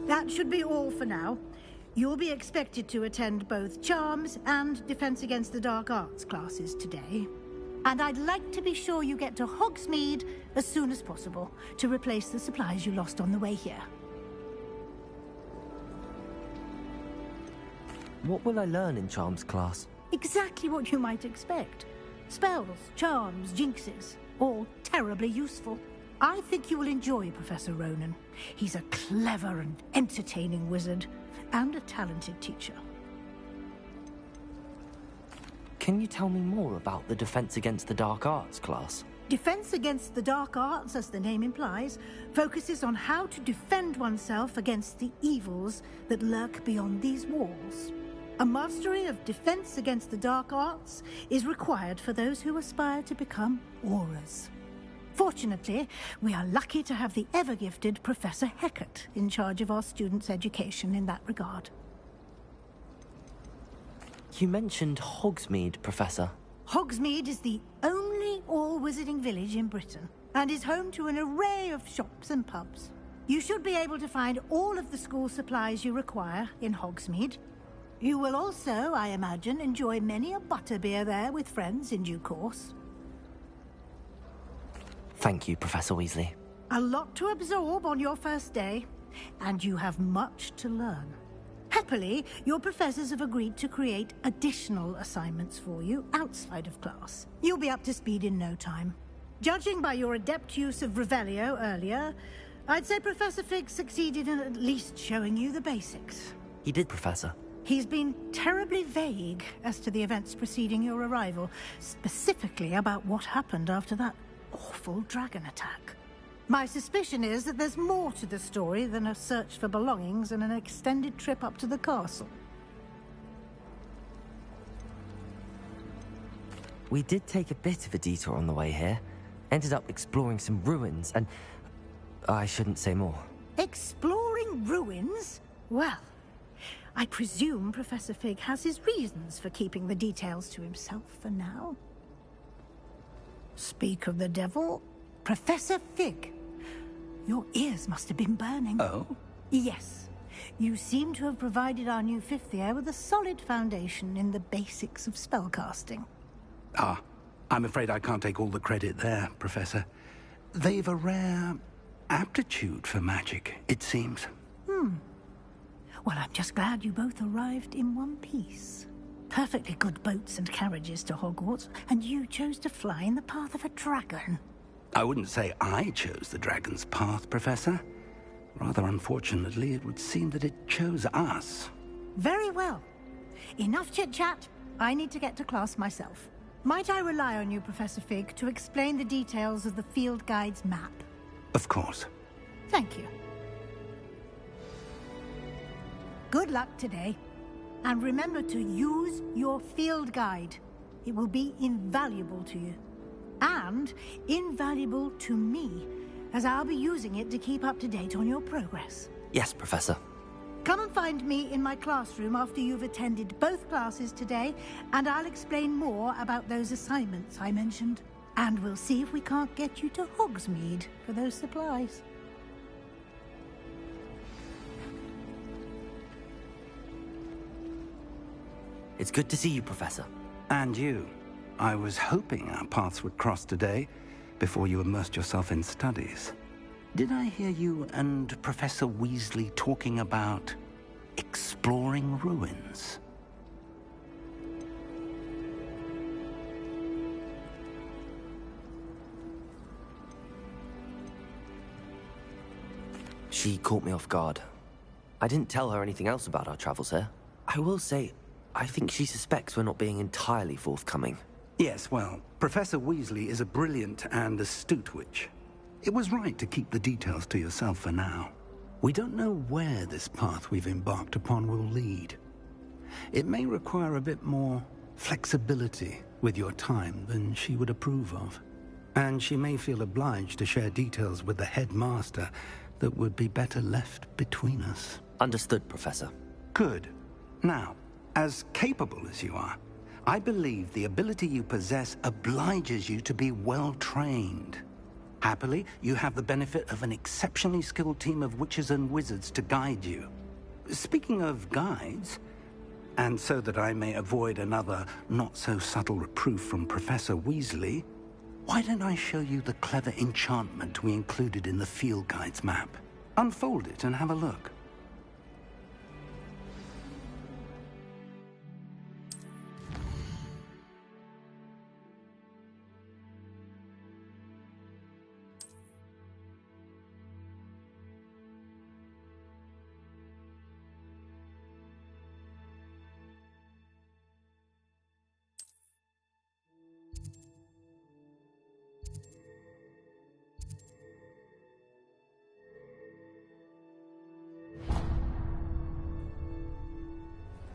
That should be all for now. You'll be expected to attend both Charms and Defense Against the Dark Arts classes today. And I'd like to be sure you get to Hogsmeade as soon as possible to replace the supplies you lost on the way here. What will I learn in Charms class? Exactly what you might expect. Spells, charms, jinxes, all terribly useful. I think you will enjoy Professor Ronan. He's a clever and entertaining wizard, and a talented teacher. Can you tell me more about the Defense Against the Dark Arts class? Defense Against the Dark Arts, as the name implies, focuses on how to defend oneself against the evils that lurk beyond these walls. A mastery of Defense Against the Dark Arts is required for those who aspire to become Aurors. Fortunately, we are lucky to have the ever-gifted Professor Hecat in charge of our students' education in that regard. You mentioned Hogsmeade, Professor. Hogsmeade is the only all-wizarding village in Britain, and is home to an array of shops and pubs. You should be able to find all of the school supplies you require in Hogsmeade. You will also, I imagine, enjoy many a butterbeer there with friends in due course. Thank you, Professor Weasley. A lot to absorb on your first day, and you have much to learn. Happily, your professors have agreed to create additional assignments for you outside of class. You'll be up to speed in no time. Judging by your adept use of Revelio earlier, I'd say Professor Fig succeeded in at least showing you the basics. He did, Professor. He's been terribly vague as to the events preceding your arrival, specifically about what happened after that awful dragon attack. My suspicion is that there's more to the story than a search for belongings and an extended trip up to the castle. We did take a bit of a detour on the way here. Ended up exploring some ruins and... I shouldn't say more. Exploring ruins? Well, I presume Professor Fig has his reasons for keeping the details to himself for now. Speak of the devil, Professor Fig. Your ears must have been burning. Oh? Yes. You seem to have provided our new fifth year with a solid foundation in the basics of spellcasting. Ah, I'm afraid I can't take all the credit there, Professor. They've a rare aptitude for magic, it seems. Well, I'm just glad you both arrived in one piece. Perfectly good boats and carriages to Hogwarts, and you chose to fly in the path of a dragon. I wouldn't say I chose the dragon's path, Professor. Rather unfortunately, it would seem that it chose us. Very well. Enough chit-chat. I need to get to class myself. Might I rely on you, Professor Fig, to explain the details of the field guide's map? Of course. Thank you. Good luck today. And remember to use your field guide. It will be invaluable to you. And invaluable to me, as I'll be using it to keep up to date on your progress. Yes, Professor. Come and find me in my classroom after you've attended both classes today, and I'll explain more about those assignments I mentioned. And we'll see if we can't get you to Hogsmeade for those supplies. It's good to see you, Professor. And you. I was hoping our paths would cross today, before you immersed yourself in studies. Did I hear you and Professor Weasley talking about exploring ruins? She caught me off guard. I didn't tell her anything else about our travels here. I will say, I think she suspects we're not being entirely forthcoming. Yes, well, Professor Weasley is a brilliant and astute witch. It was right to keep the details to yourself for now. We don't know where this path we've embarked upon will lead. It may require a bit more flexibility with your time than she would approve of. And she may feel obliged to share details with the headmaster that would be better left between us. Understood, Professor. Good. Now, as capable as you are, I believe the ability you possess obliges you to be well-trained. Happily, you have the benefit of an exceptionally skilled team of witches and wizards to guide you. Speaking of guides, and so that I may avoid another not-so-subtle reproof from Professor Weasley, why don't I show you the clever enchantment we included in the field guide's map? Unfold it and have a look.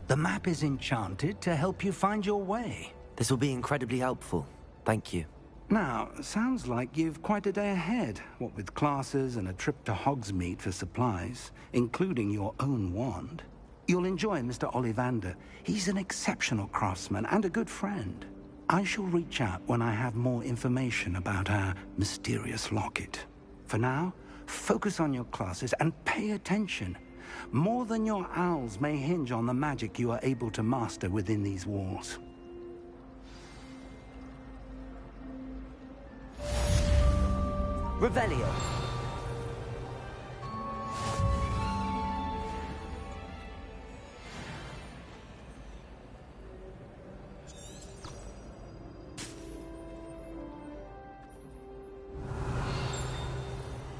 The map is enchanted to help you find your way. This will be incredibly helpful. Thank you. Now, sounds like you've quite a day ahead, what with classes and a trip to Hogsmeade for supplies, including your own wand. You'll enjoy Mr. Ollivander. He's an exceptional craftsman and a good friend. I shall reach out when I have more information about our mysterious locket. For now, focus on your classes and pay attention. More than your owls may hinge on the magic you are able to master within these walls. Revelio.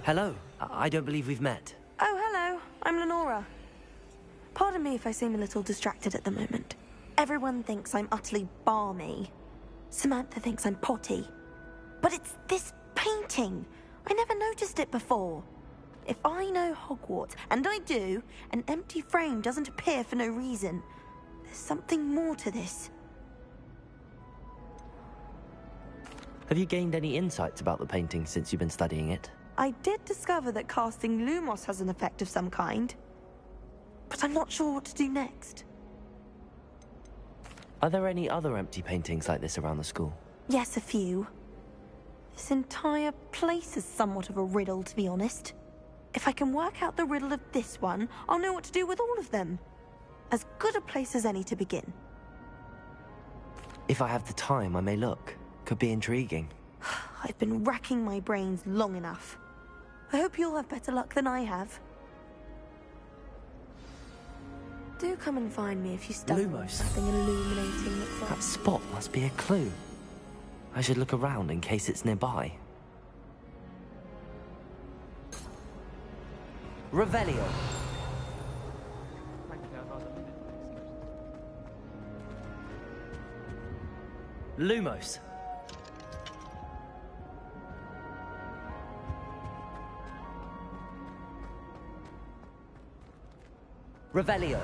Hello. I don't believe we've met. Oh, hello. I'm Lenora. Pardon me if I seem a little distracted at the moment. Everyone thinks I'm utterly balmy. Samantha thinks I'm potty. But it's this painting. I never noticed it before. If I know Hogwarts, and I do, an empty frame doesn't appear for no reason. There's something more to this. Have you gained any insights about the painting since you've been studying it? I did discover that casting Lumos has an effect of some kind. But I'm not sure what to do next. Are there any other empty paintings like this around the school? Yes, a few. This entire place is somewhat of a riddle, to be honest. If I can work out the riddle of this one, I'll know what to do with all of them. As good a place as any to begin. If I have the time, I may look. Could be intriguing. I've been racking my brains long enough. I hope you'll have better luck than I have. Do come and find me if you stumble on something illuminating that's like... That spot must be a clue. I should look around in case it's nearby. Revelio. Lumos. Revelio.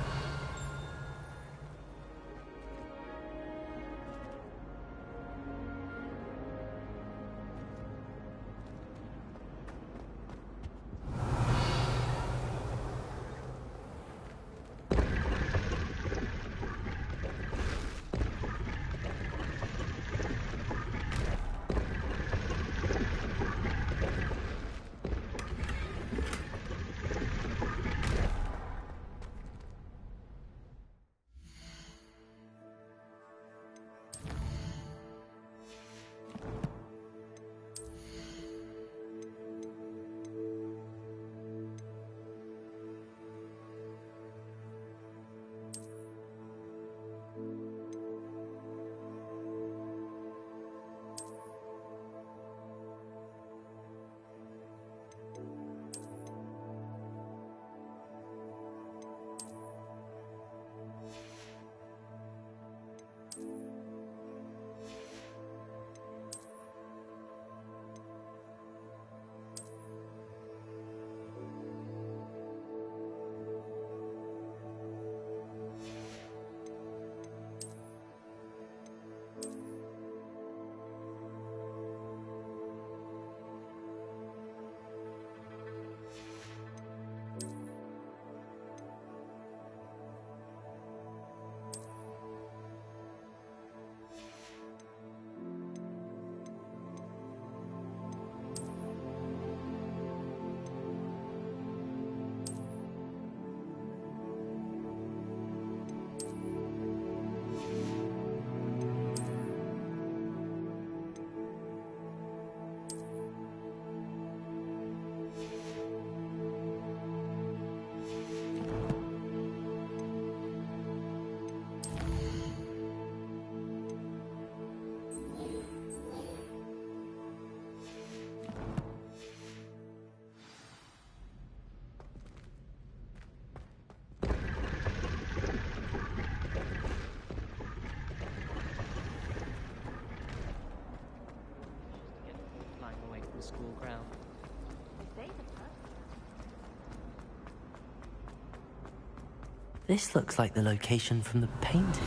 This looks like the location from the painting.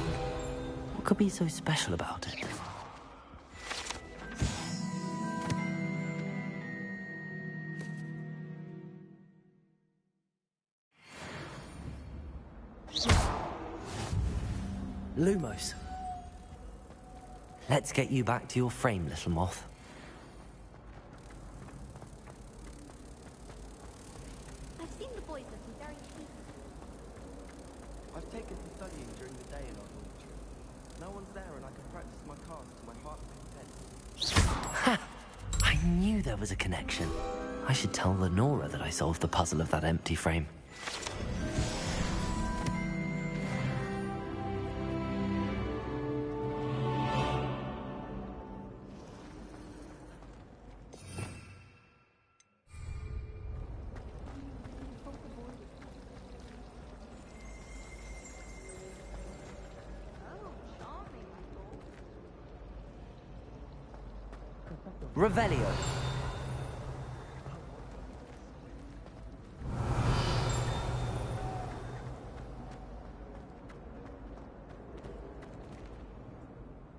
What could be so special about it? Lumos. Let's get you back to your frame, little moth. I've seen the boys looking very peaceful. I've taken to studying during the day in our dormitory. No one's there and I can practice my cast to my heart's content. Ha! I knew there was a connection. I should tell Lenora that I solved the puzzle of that empty frame. Revelio.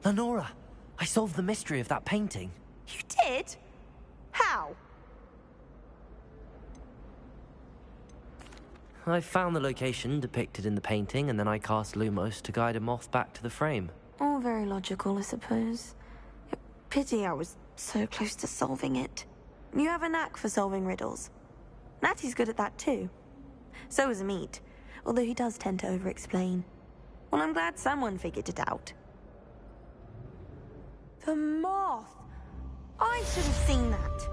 Lenora, I solved the mystery of that painting. You did? How? I found the location depicted in the painting, and then I cast Lumos to guide a moth back to the frame. All very logical, I suppose. Pity I was so close to solving it. You have a knack for solving riddles. Natty's good at that too. So is Meat, although he does tend to over-explain. Well, I'm glad someone figured it out. The moth! I should have seen that.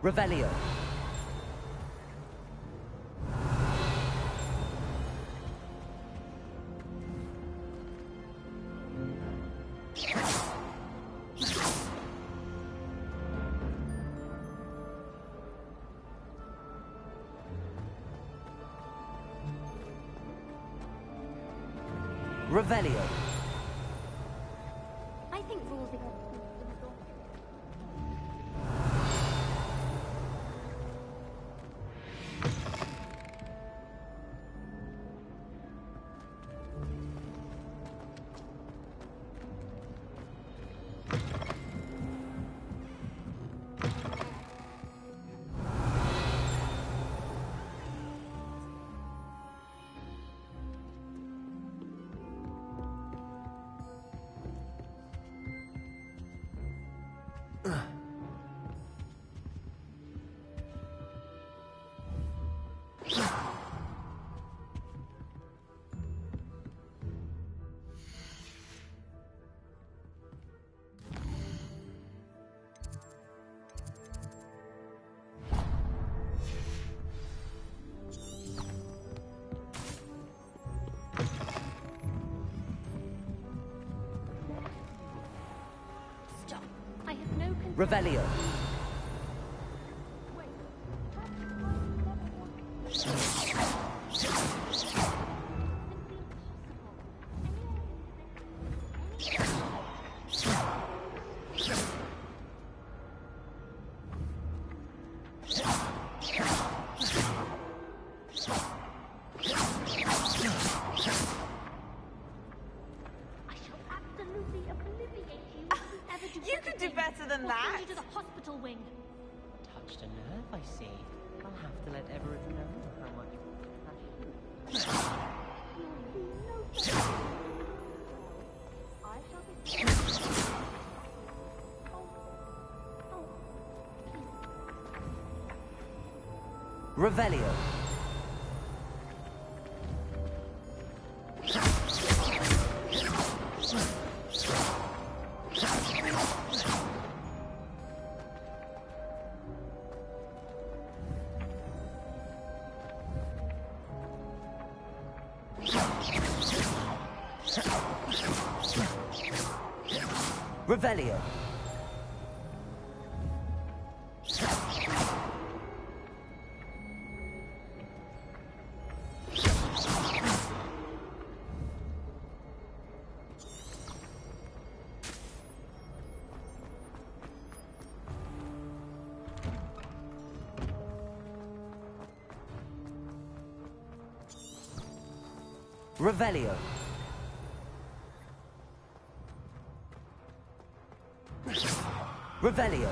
Revelio. Revelio. I think rules are Revelio. You could do better than that. To the hospital wing. Touched a nerve, I see. I'll have to let Everett know how much Revelio. Revelio. Revelio. Revelio.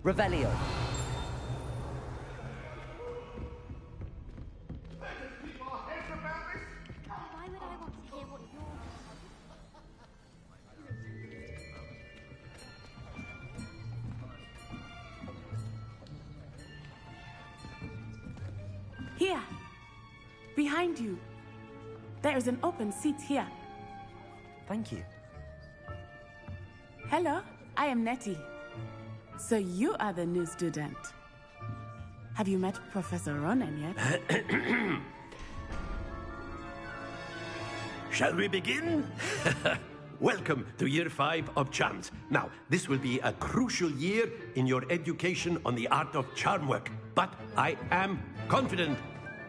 Revelio. Here. Behind you. There is an open seat here. Thank you. Hello, I am Nettie. So you are the new student. Have you met Professor Ronan yet? Shall we begin? Welcome to Year 5 of Charms. Now, this will be a crucial year in your education on the art of charm work. But I am confident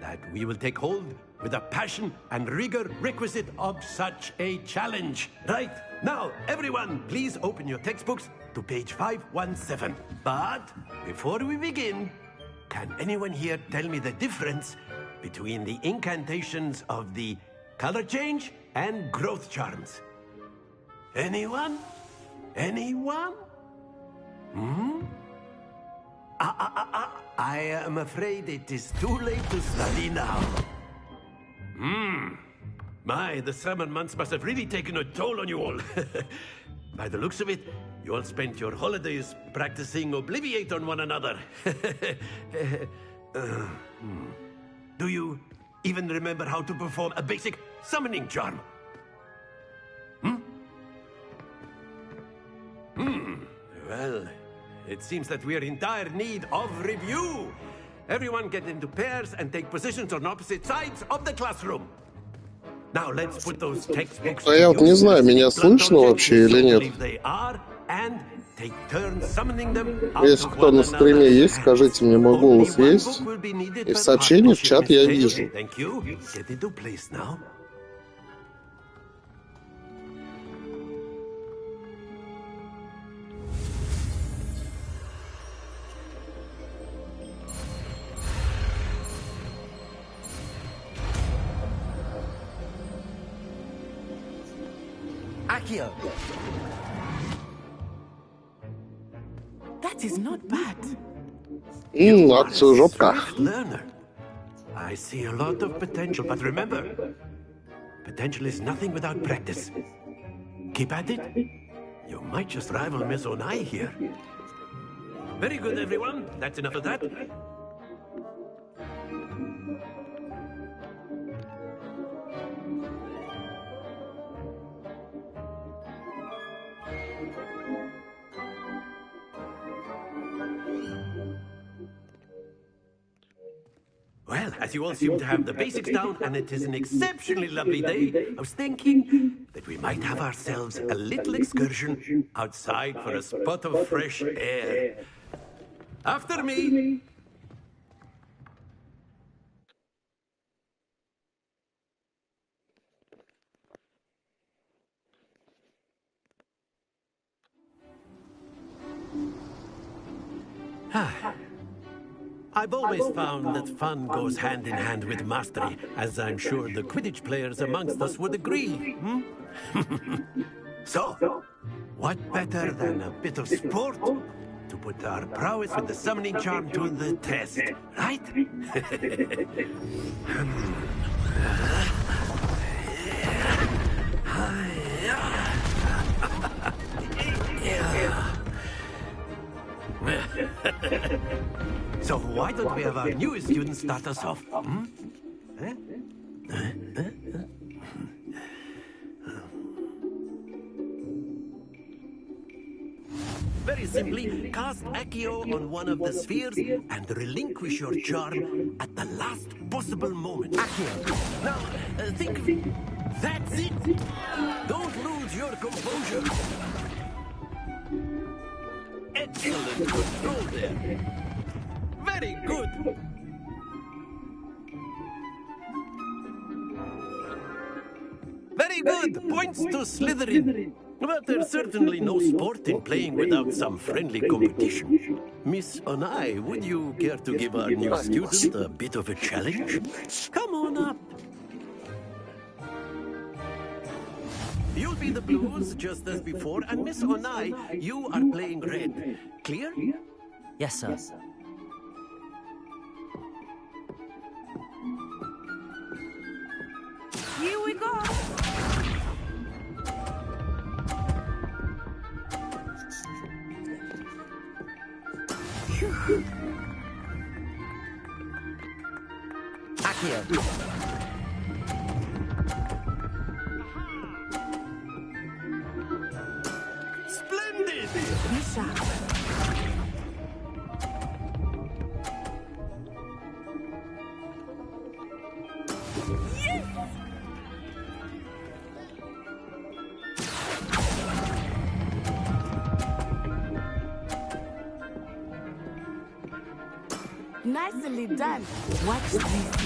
that we will take hold with the passion and rigor requisite of such a challenge. Right, now, everyone, please open your textbooks to page 517. But before we begin, can anyone here tell me the difference between the incantations of the color change and growth charms? Anyone? Anyone? Hmm? I am afraid it is too late to study now. My, the summer months must have really taken a toll on you all. By the looks of it, you all spent your holidays practicing Obliviate on one another. Do you even remember how to perform a basic summoning charm? Well, it seems that we are in dire need of review. Everyone get into pairs and take positions on opposite sides of the classroom. Now let's put those textbooks А я вот не знаю, меня слышно вообще или нет. Если кто на стриме есть, скажите мне, мой голос есть? И в сообщении в чат я вижу. Accio. That is not bad. Акцию жопка. I see a lot of potential, but remember, potential is nothing without practice. Keep at it. You might just rival Miss Onai here. Very good, everyone. That's enough of that. Well, as you all seem to have the basics down, and it is an exceptionally lovely day, I was thinking that we might have ourselves a little excursion outside for a spot of fresh air. After me! I've always found that fun goes hand in hand with mastery, as I'm sure the Quidditch players amongst us would agree. So, what better than a bit of sport to put our prowess with the summoning charm to the test, right? So why don't we have our newest student start us off? very simply, cast Accio on one of the spheres and relinquish your charm at the last possible moment. Accio. Now, think of it. That's it. Don't lose your composure. Excellent control there. Very good. Very good. Points to Slytherin. But there's certainly no sport in playing without some friendly competition. Miss Onai, would you care to give our new student a bit of a challenge? Come on up. You'll be the blues, just as before, and Miss Onai, you are playing red. Clear? Yes, sir. Here we go. Accio. Splendid! Misha. Yes! Nicely done. Watch this.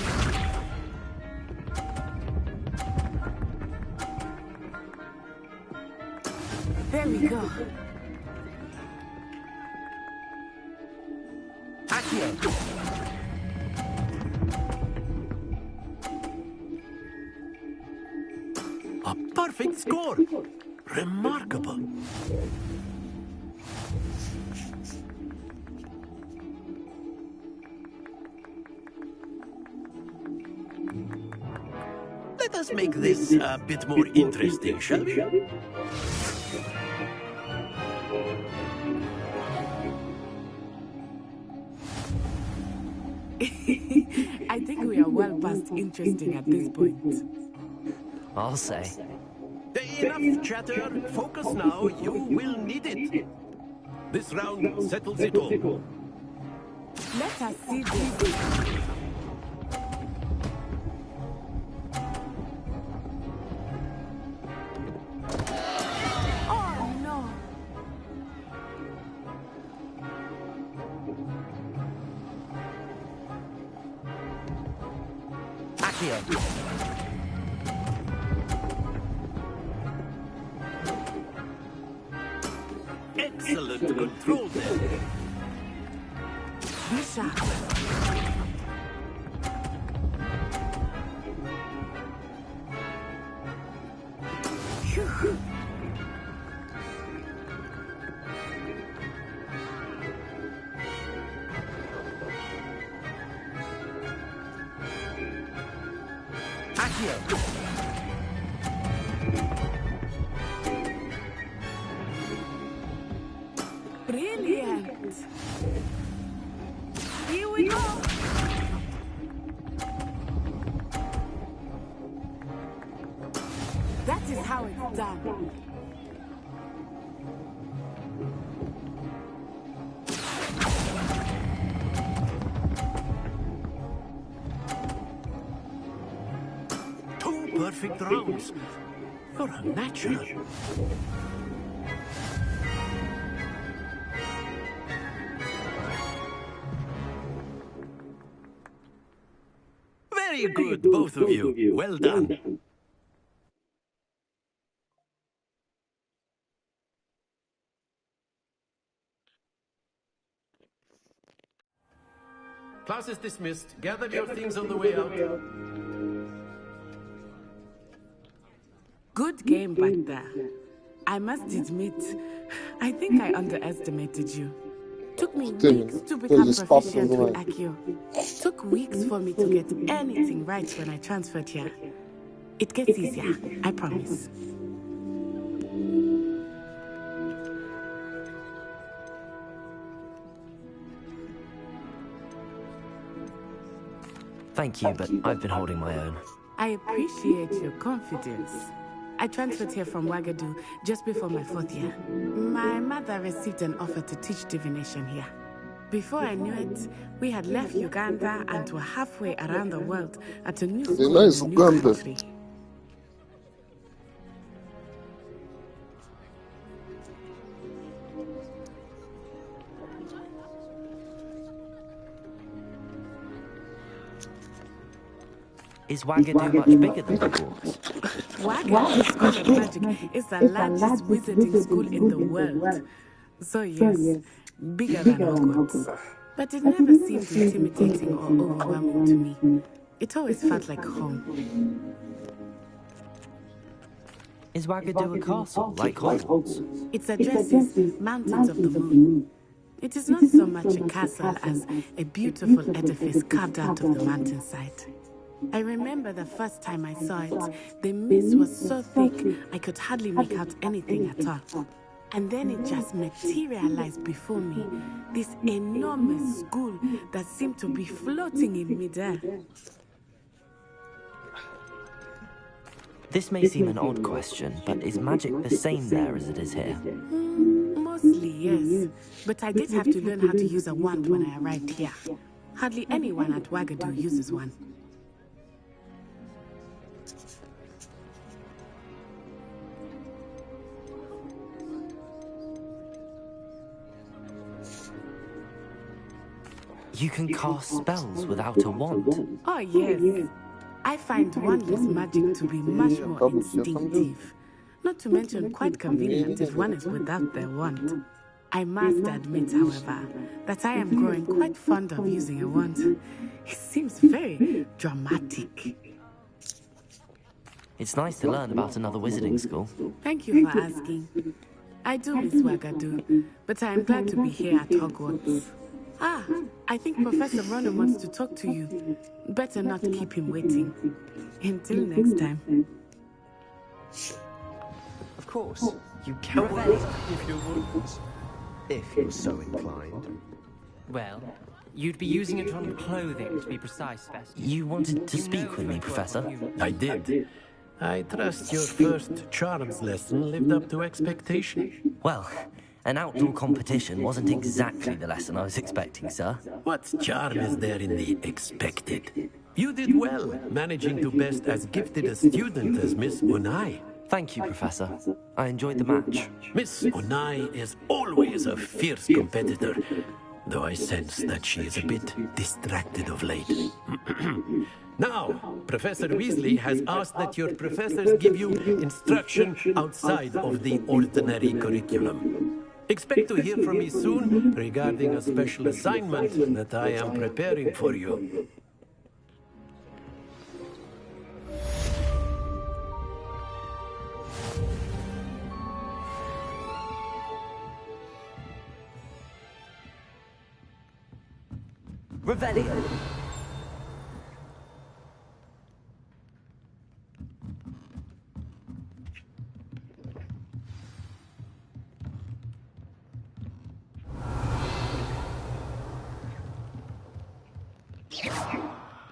There we go. Accio. A perfect score. Remarkable. Let us make this a bit more interesting, shall we? I think we are well past interesting at this point. I'll say. Enough chatter. Focus now. You will need it. This round settles it all. Let us see this. Oh no! Accio. Excellent control there. Misha. Accio. Brilliant. Here we go. That is how it's done. Two perfect rounds. You're a natural. Very good, both of you. Well done. Class is dismissed. Gather your things on the way out. Good game back there. I must admit, I think I underestimated you. Took me weeks to become proficient with Accio. Took weeks for me to get anything right when I transferred here. It gets easier, I promise. Thank you, but I've been holding my own. I appreciate your confidence. I transferred here from Wagadu just before my 4th year. My mother received an offer to teach divination here. Before I knew it, we had left Uganda and were halfway around the world at a new school in a new country. Is Wagadu much bigger than Hogwarts? Wagadu School of Magic is the largest wizarding school in the world. So yes, bigger than Hogwarts. But it never seemed intimidating or overwhelming to me. It always felt like home. Is Wagadu a castle, like Hogwarts? Its address is Mountains of the Moon. It is not so much a castle as a beautiful edifice carved out of the mountainside. I remember the first time I saw it, the mist was so thick I could hardly make out anything at all. And then it just materialized before me, this enormous school that seemed to be floating in midair. This may seem an odd question, but is magic the same there as it is here? Mostly, yes. But I did have to learn how to use a wand when I arrived here. Hardly anyone at Wagadu uses one. You can cast spells without a wand? Oh, yes. I find wandless magic to be much more instinctive. Not to mention quite convenient if one is without their wand. I must admit, however, that I am growing quite fond of using a wand. It seems very dramatic. It's nice to learn about another wizarding school. Thank you for asking. I do miss Wagadu, but I am glad to be here at Hogwarts. Ah, I think Professor Ronan wants to talk to you. Better not keep him waiting. Until next time. Of course, you can if you want. If you're so inclined. Well, you'd be using it on clothing, to be precise, Best. You wanted to speak with me, Professor? I did. I trust your first charms lesson lived up to expectation. Well, an outdoor competition wasn't exactly the lesson I was expecting, sir. What charm is there in the expected? You did well, managing to best as gifted a student as Miss Unai. Thank you, Professor. I enjoyed the match. Miss Unai is always a fierce competitor, though I sense that she is a bit distracted of late. Now, Professor Weasley has asked that your professors give you instruction outside of the ordinary curriculum. Expect to hear from me soon regarding a special assignment that I am preparing for you. Revelio.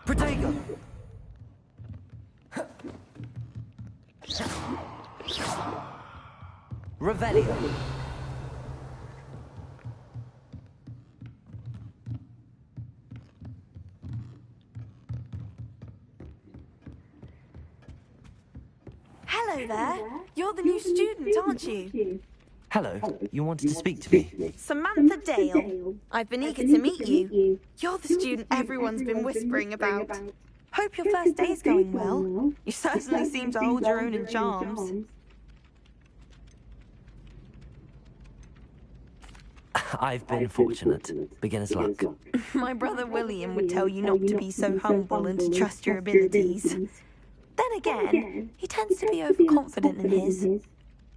Protego. Revelio. Hello there. You're the new student, aren't you? Hello. You wanted to speak to me? Samantha Dale. I've been eager to meet you. You're the student everyone's been whispering about. Hope your first day's going well. You certainly seem to hold your own in charms. I've been fortunate. Beginner's luck. My brother William would tell you not to be so humble and to trust your abilities. Then again, he tends to be overconfident in his.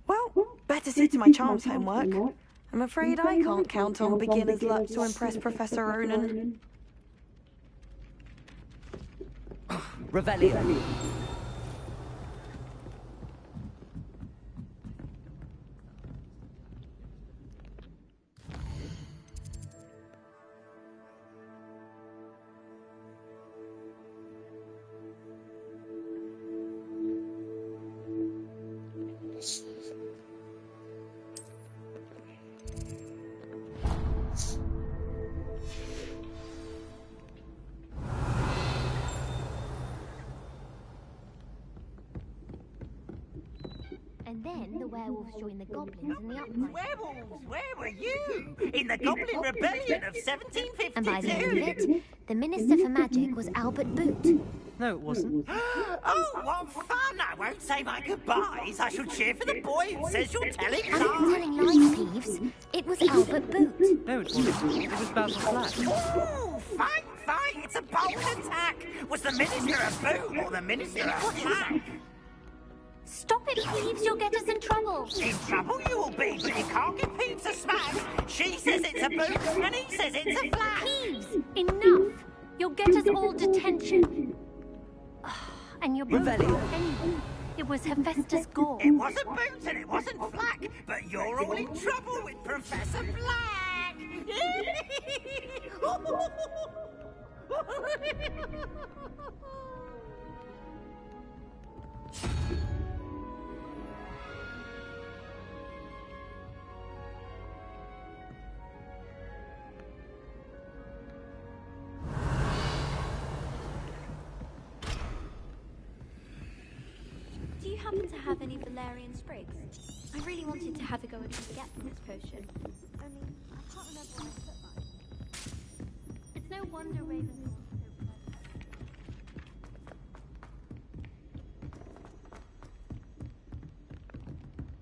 Well, better see to my charms homework. I'm afraid I can't count on beginner's luck to impress Professor Ronan. Revelio. And then the werewolves joined the goblins in the uprising. Werewolves? Where were you? In the Goblin Rebellion of 1752? And by the end of it, the Minister for Magic was Albert Boot. No, it wasn't. Oh, what fun! I won't say my goodbyes. I shall cheer for the boy who says you're telling I'm not telling lies, Peeves. It was Albert Boot. No, it wasn't. It was Basil Flack. Ooh, fight! It's a bold attack! Was the Minister a Boot or the Minister a Flack? Stop it, Peeves. You'll get us in trouble. In trouble you will be, but you can't give Peeves a smash. She says it's a Boot and he says it's a Flack. Peeves, enough. You'll get us all detention. And you're both anyway. It was Hephaestus Gore. It wasn't Boot and it wasn't Flack, but you're all in trouble with Professor Black. Do you happen to have any valerian sprigs? I really wanted to have a go at how to get from this potion. Only, I can't remember where I put mine. It's no wonder Raven...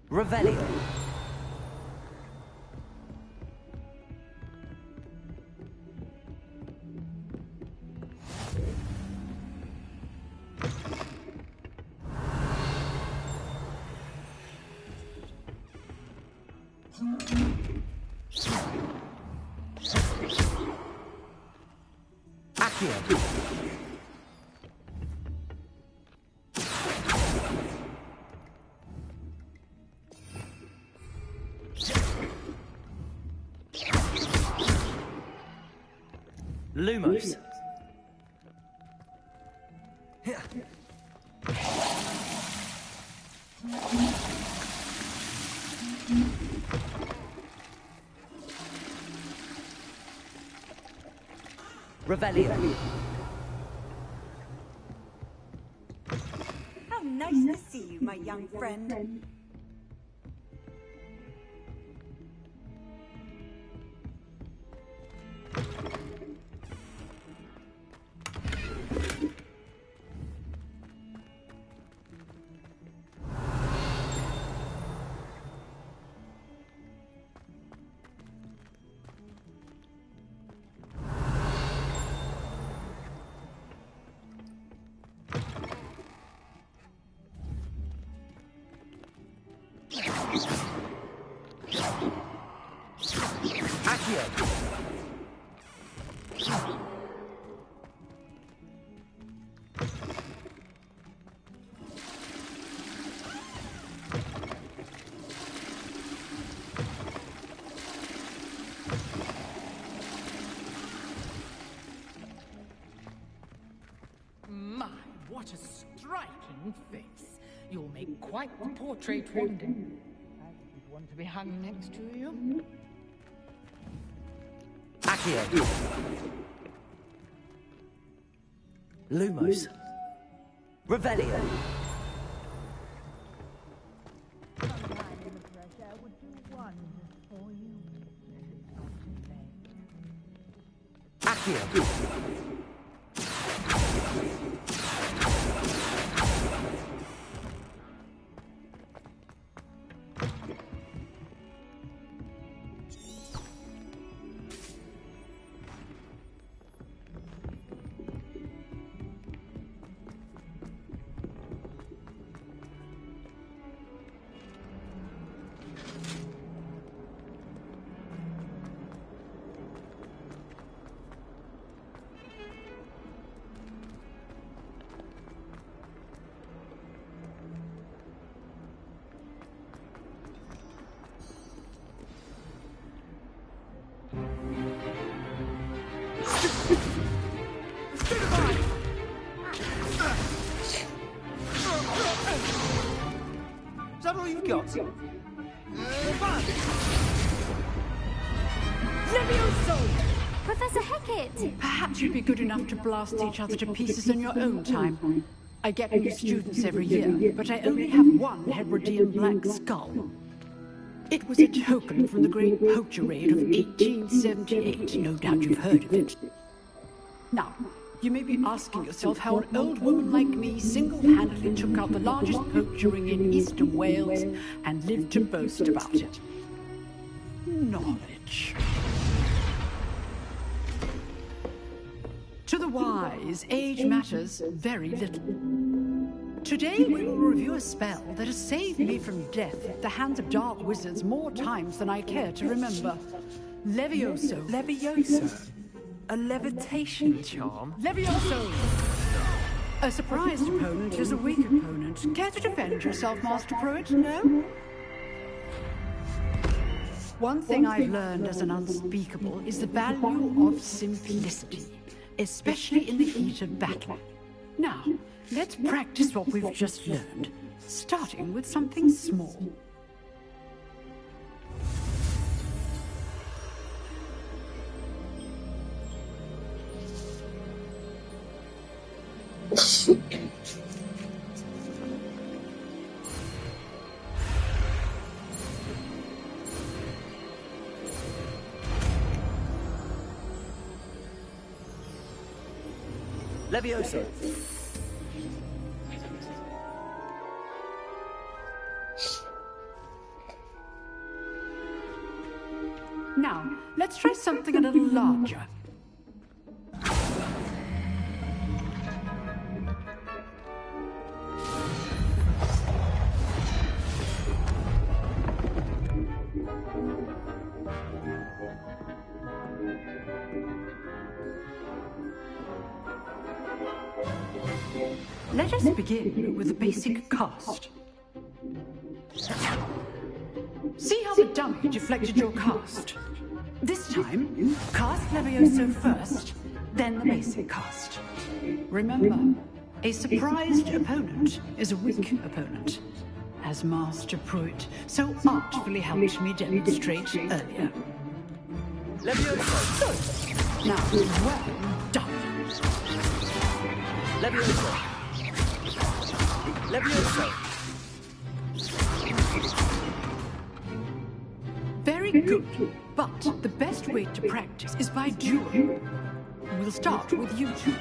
Revelio. Lumos. Revelio. How nice to see you, my young friend. My, what a striking face. You'll make quite the portrait one day. I wouldn't want to be hung next to you. Accio. Lumos. Revelio. Sometime in the pressure would do wonders for you. It's not too late. Accio. Is that all you've got? Levioso! Professor Hecat! Perhaps you'd be good enough to blast each other to pieces in your own time. I get new students every year, but I only have one Hebridean black skull. It was a token from the great poacher raid of 1878. No doubt you've heard of it. Now, you may be asking yourself how an old woman like me single-handedly took out the largest poacher ring in eastern Wales and lived to boast about it. Knowledge. To the wise, age matters very little. Today we will review a spell that has saved me from death at the hands of dark wizards more times than I care to remember. Levioso. Levioso? A levitation charm? Levioso! A surprised opponent is a weak opponent. Care to defend yourself, Master Pruitt? No? One thing I've learned as an unspeakable is the value of simplicity, especially in the heat of battle. Now, let's practice what we've just learned, starting with something small. Levioso. Now, let's try something a little larger. Let us begin with a basic cast. See how the dummy deflected your cast? This time, cast Levioso first, then the basic cast. Remember, a surprised opponent is a weak opponent, as Master Pruitt so artfully helped me demonstrate earlier. Levioso! Good. Now, well done. Levioso! Levioso! Very good, but the best way to practice is by duel. We'll start with you two.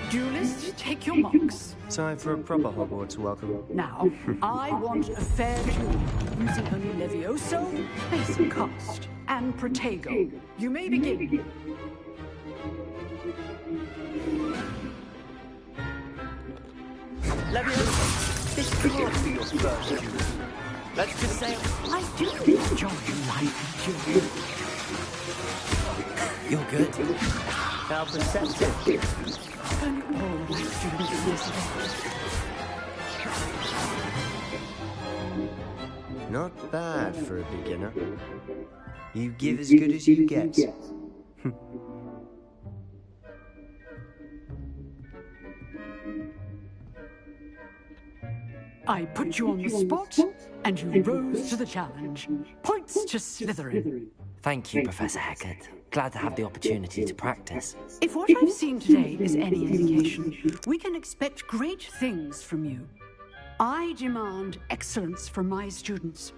Duelists, take your marks. Time for a proper Hogwarts welcome. Now, I want a fair duel, using only Levioso, basic cast, and Protego. You may begin. Levioso! This can't be your first duel. Let's just say I do enjoy life duel. You're good. How perceptive. Only all life duels this Not bad for a beginner. You give as good as you get. I put you on the spot, and you rose to the challenge. Points to Slytherin. Thank you, Professor Hecat. Glad to have the opportunity to practice. If what I've seen today is any indication, we can expect great things from you. I demand excellence from my students.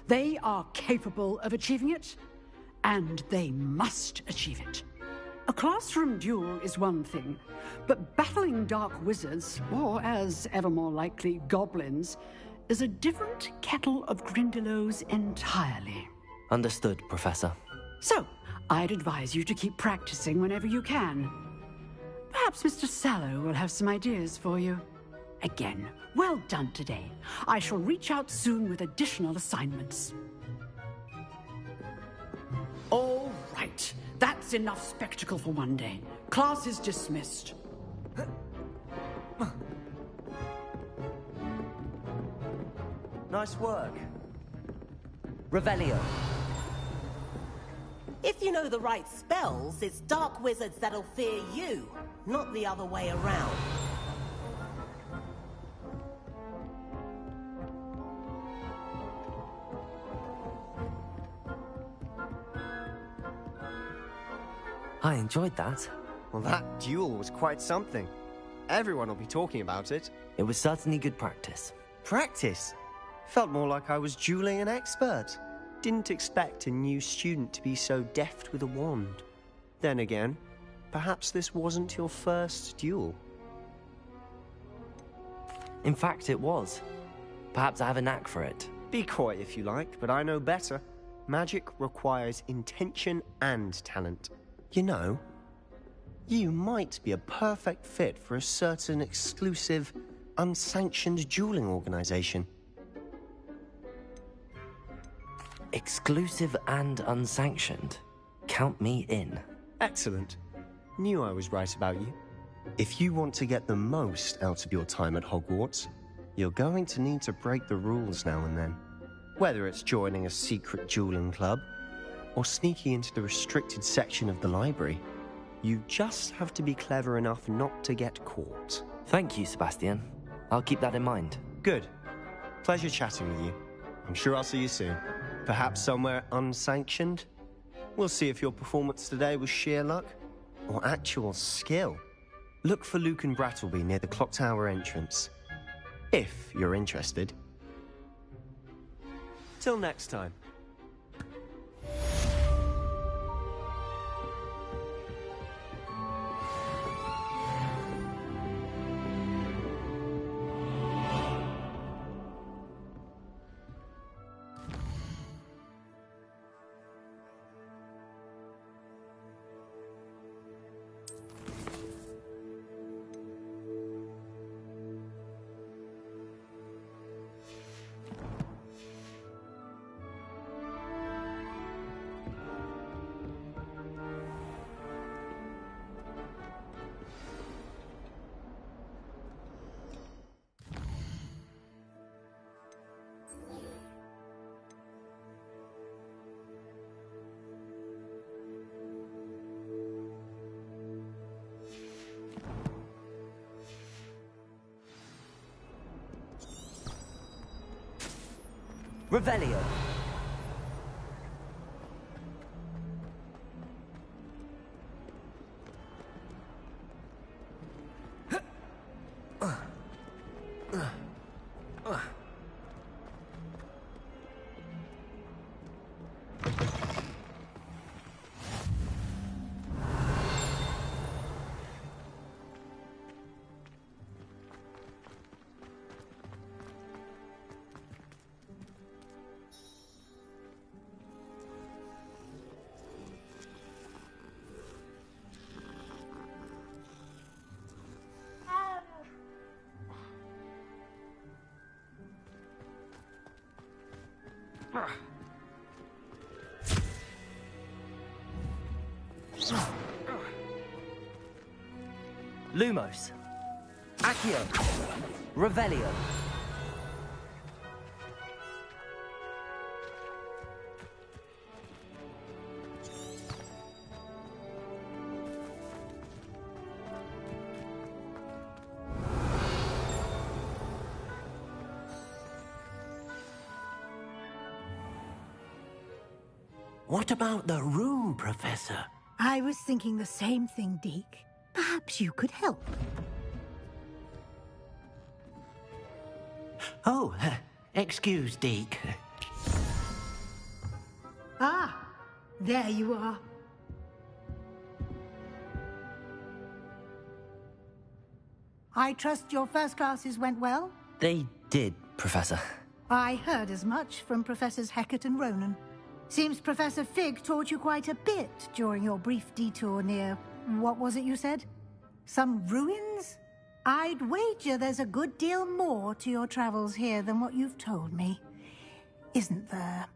They are capable of achieving it, and they must achieve it. A classroom duel is one thing, but battling dark wizards, or as ever more likely, goblins, is a different kettle of Grindylows entirely. Understood, Professor. So, I'd advise you to keep practicing whenever you can. Perhaps Mr. Sallow will have some ideas for you. Again, well done today. I shall reach out soon with additional assignments. All right. That's enough spectacle for one day. Class is dismissed. Nice work. Revelio. If you know the right spells, it's dark wizards that'll fear you, not the other way around. I enjoyed that. Well, that duel was quite something. Everyone will be talking about it. It was certainly good practice. Practice? Felt more like I was dueling an expert. Didn't expect a new student to be so deft with a wand. Then again, perhaps this wasn't your first duel. In fact, it was. Perhaps I have a knack for it. Be coy if you like, but I know better. Magic requires intention and talent. You know, you might be a perfect fit for a certain exclusive, unsanctioned dueling organization. Exclusive and unsanctioned. Count me in. Excellent. Knew I was right about you. If you want to get the most out of your time at Hogwarts, you're going to need to break the rules now and then. Whether it's joining a secret dueling club, or sneaking into the restricted section of the library, you just have to be clever enough not to get caught. Thank you, Sebastian. I'll keep that in mind. Good. Pleasure chatting with you. I'm sure I'll see you soon. Perhaps somewhere unsanctioned? We'll see if your performance today was sheer luck, or actual skill. Look for Luke and Brattleby near the clock tower entrance. If you're interested. Till next time. Revelio. Lumos. Accio. Revelio. What about the room, Professor? I was thinking the same thing, Deke. Perhaps you could help. Oh, excuse, Deke. Ah, there you are. I trust your first classes went well? They did, Professor. I heard as much from Professors Hecat and Ronan. Seems Professor Fig taught you quite a bit during your brief detour near... what was it you said? Some ruins? I'd wager there's a good deal more to your travels here than what you've told me. Isn't there?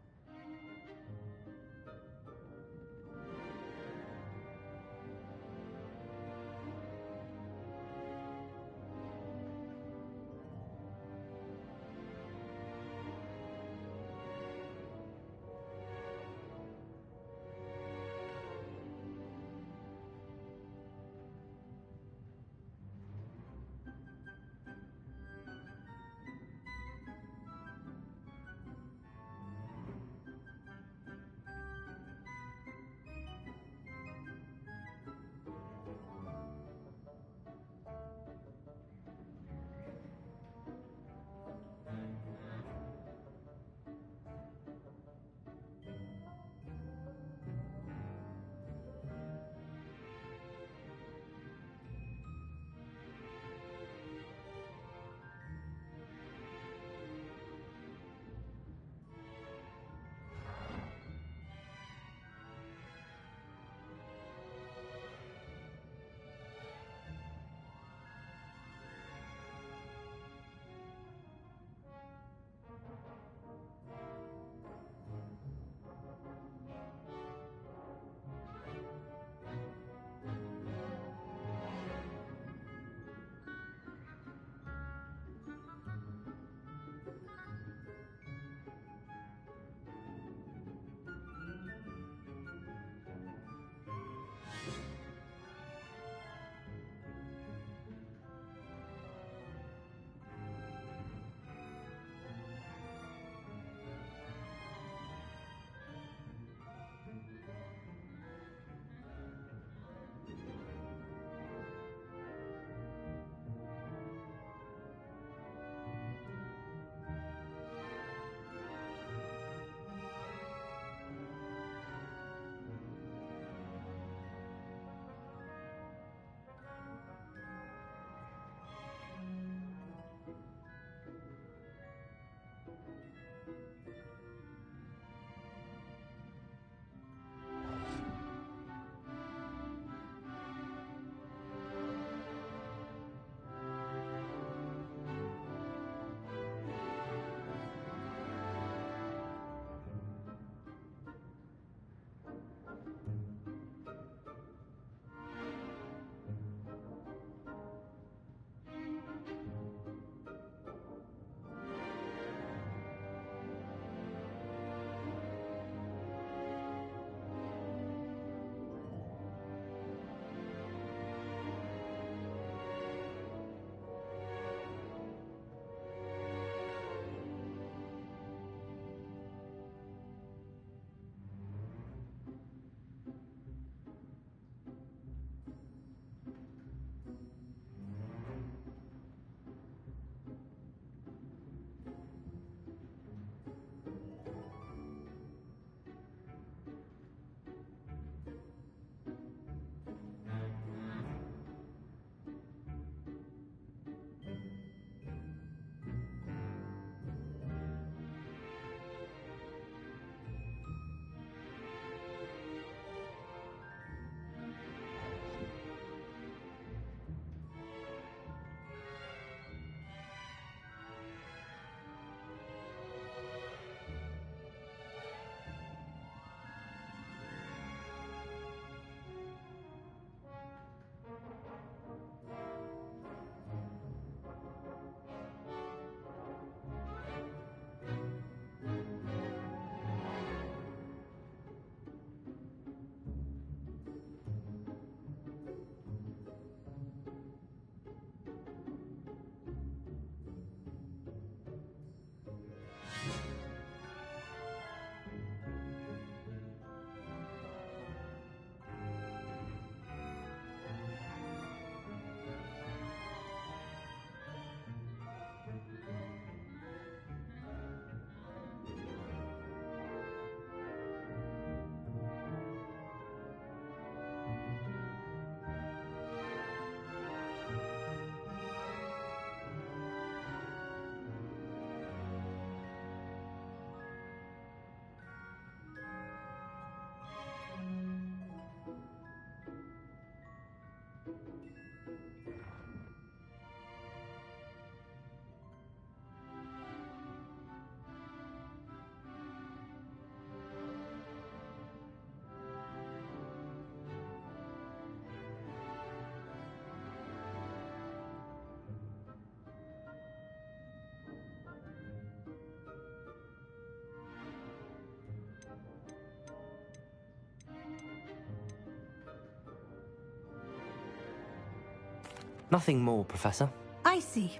Nothing more, Professor. I see.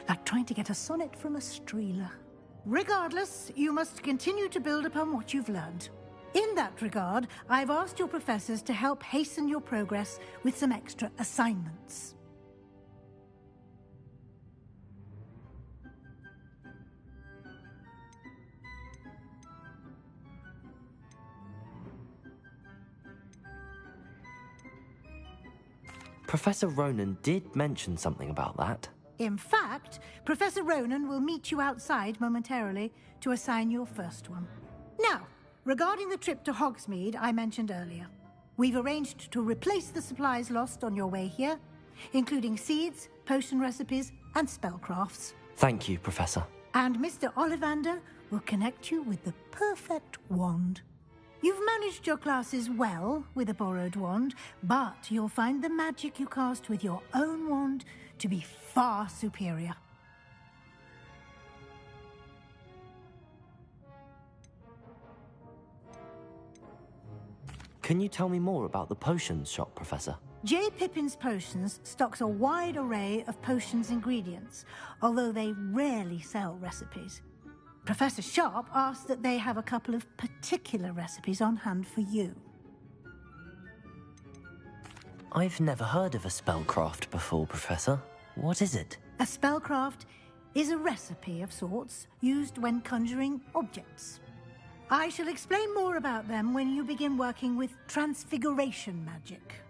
Like trying to get a sonnet from a streeler. Regardless, you must continue to build upon what you've learned. In that regard, I've asked your professors to help hasten your progress with some extra assignments. Professor Ronan did mention something about that. In fact, Professor Ronan will meet you outside momentarily to assign your first one. Now, regarding the trip to Hogsmeade I mentioned earlier, we've arranged to replace the supplies lost on your way here, including seeds, potion recipes, and spellcrafts. Thank you, Professor. And Mr. Ollivander will connect you with the perfect wand. You've managed your classes well with a borrowed wand, but you'll find the magic you cast with your own wand to be far superior. Can you tell me more about the potions shop, Professor? J. Pippin's Potions stocks a wide array of potions ingredients, although they rarely sell recipes. Professor Sharp asked that they have a couple of particular recipes on hand for you. I've never heard of a spellcraft before, Professor. What is it? A spellcraft is a recipe of sorts used when conjuring objects. I shall explain more about them when you begin working with transfiguration magic.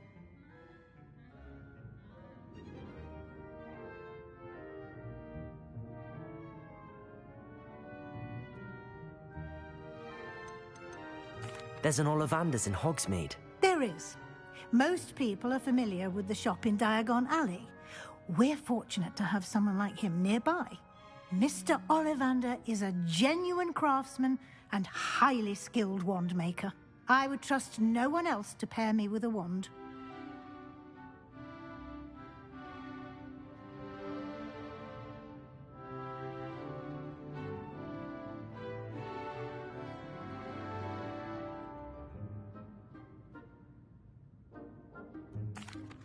There's an Ollivander's in Hogsmeade. There is. Most people are familiar with the shop in Diagon Alley. We're fortunate to have someone like him nearby. Mr. Ollivander is a genuine craftsman and highly skilled wand maker. I would trust no one else to pair me with a wand.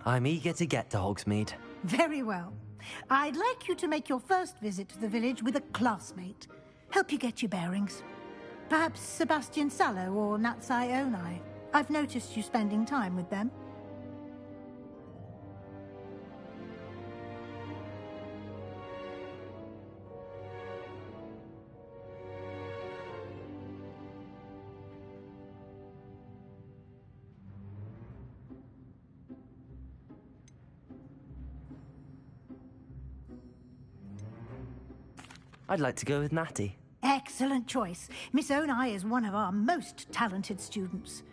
I'm eager to get to Hogsmeade. Very well. I'd like you to make your first visit to the village with a classmate. Help you get your bearings. Perhaps Sebastian Sallow or Natsai Onai. I've noticed you spending time with them. I'd like to go with Natty. Excellent choice. Miss Onai is one of our most talented students.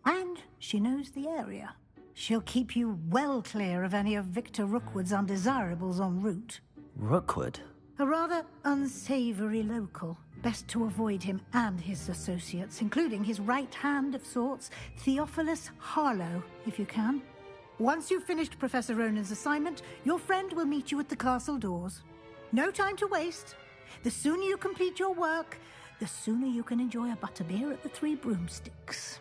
And she knows the area. She'll keep you well clear of any of Victor Rookwood's undesirables en route. Rookwood? A rather unsavory local. Best to avoid him and his associates, including his right hand of sorts, Theophilus Harlow, if you can. Once you've finished Professor Ronan's assignment, your friend will meet you at the castle doors. No time to waste. The sooner you complete your work, the sooner you can enjoy a butterbeer at the Three Broomsticks.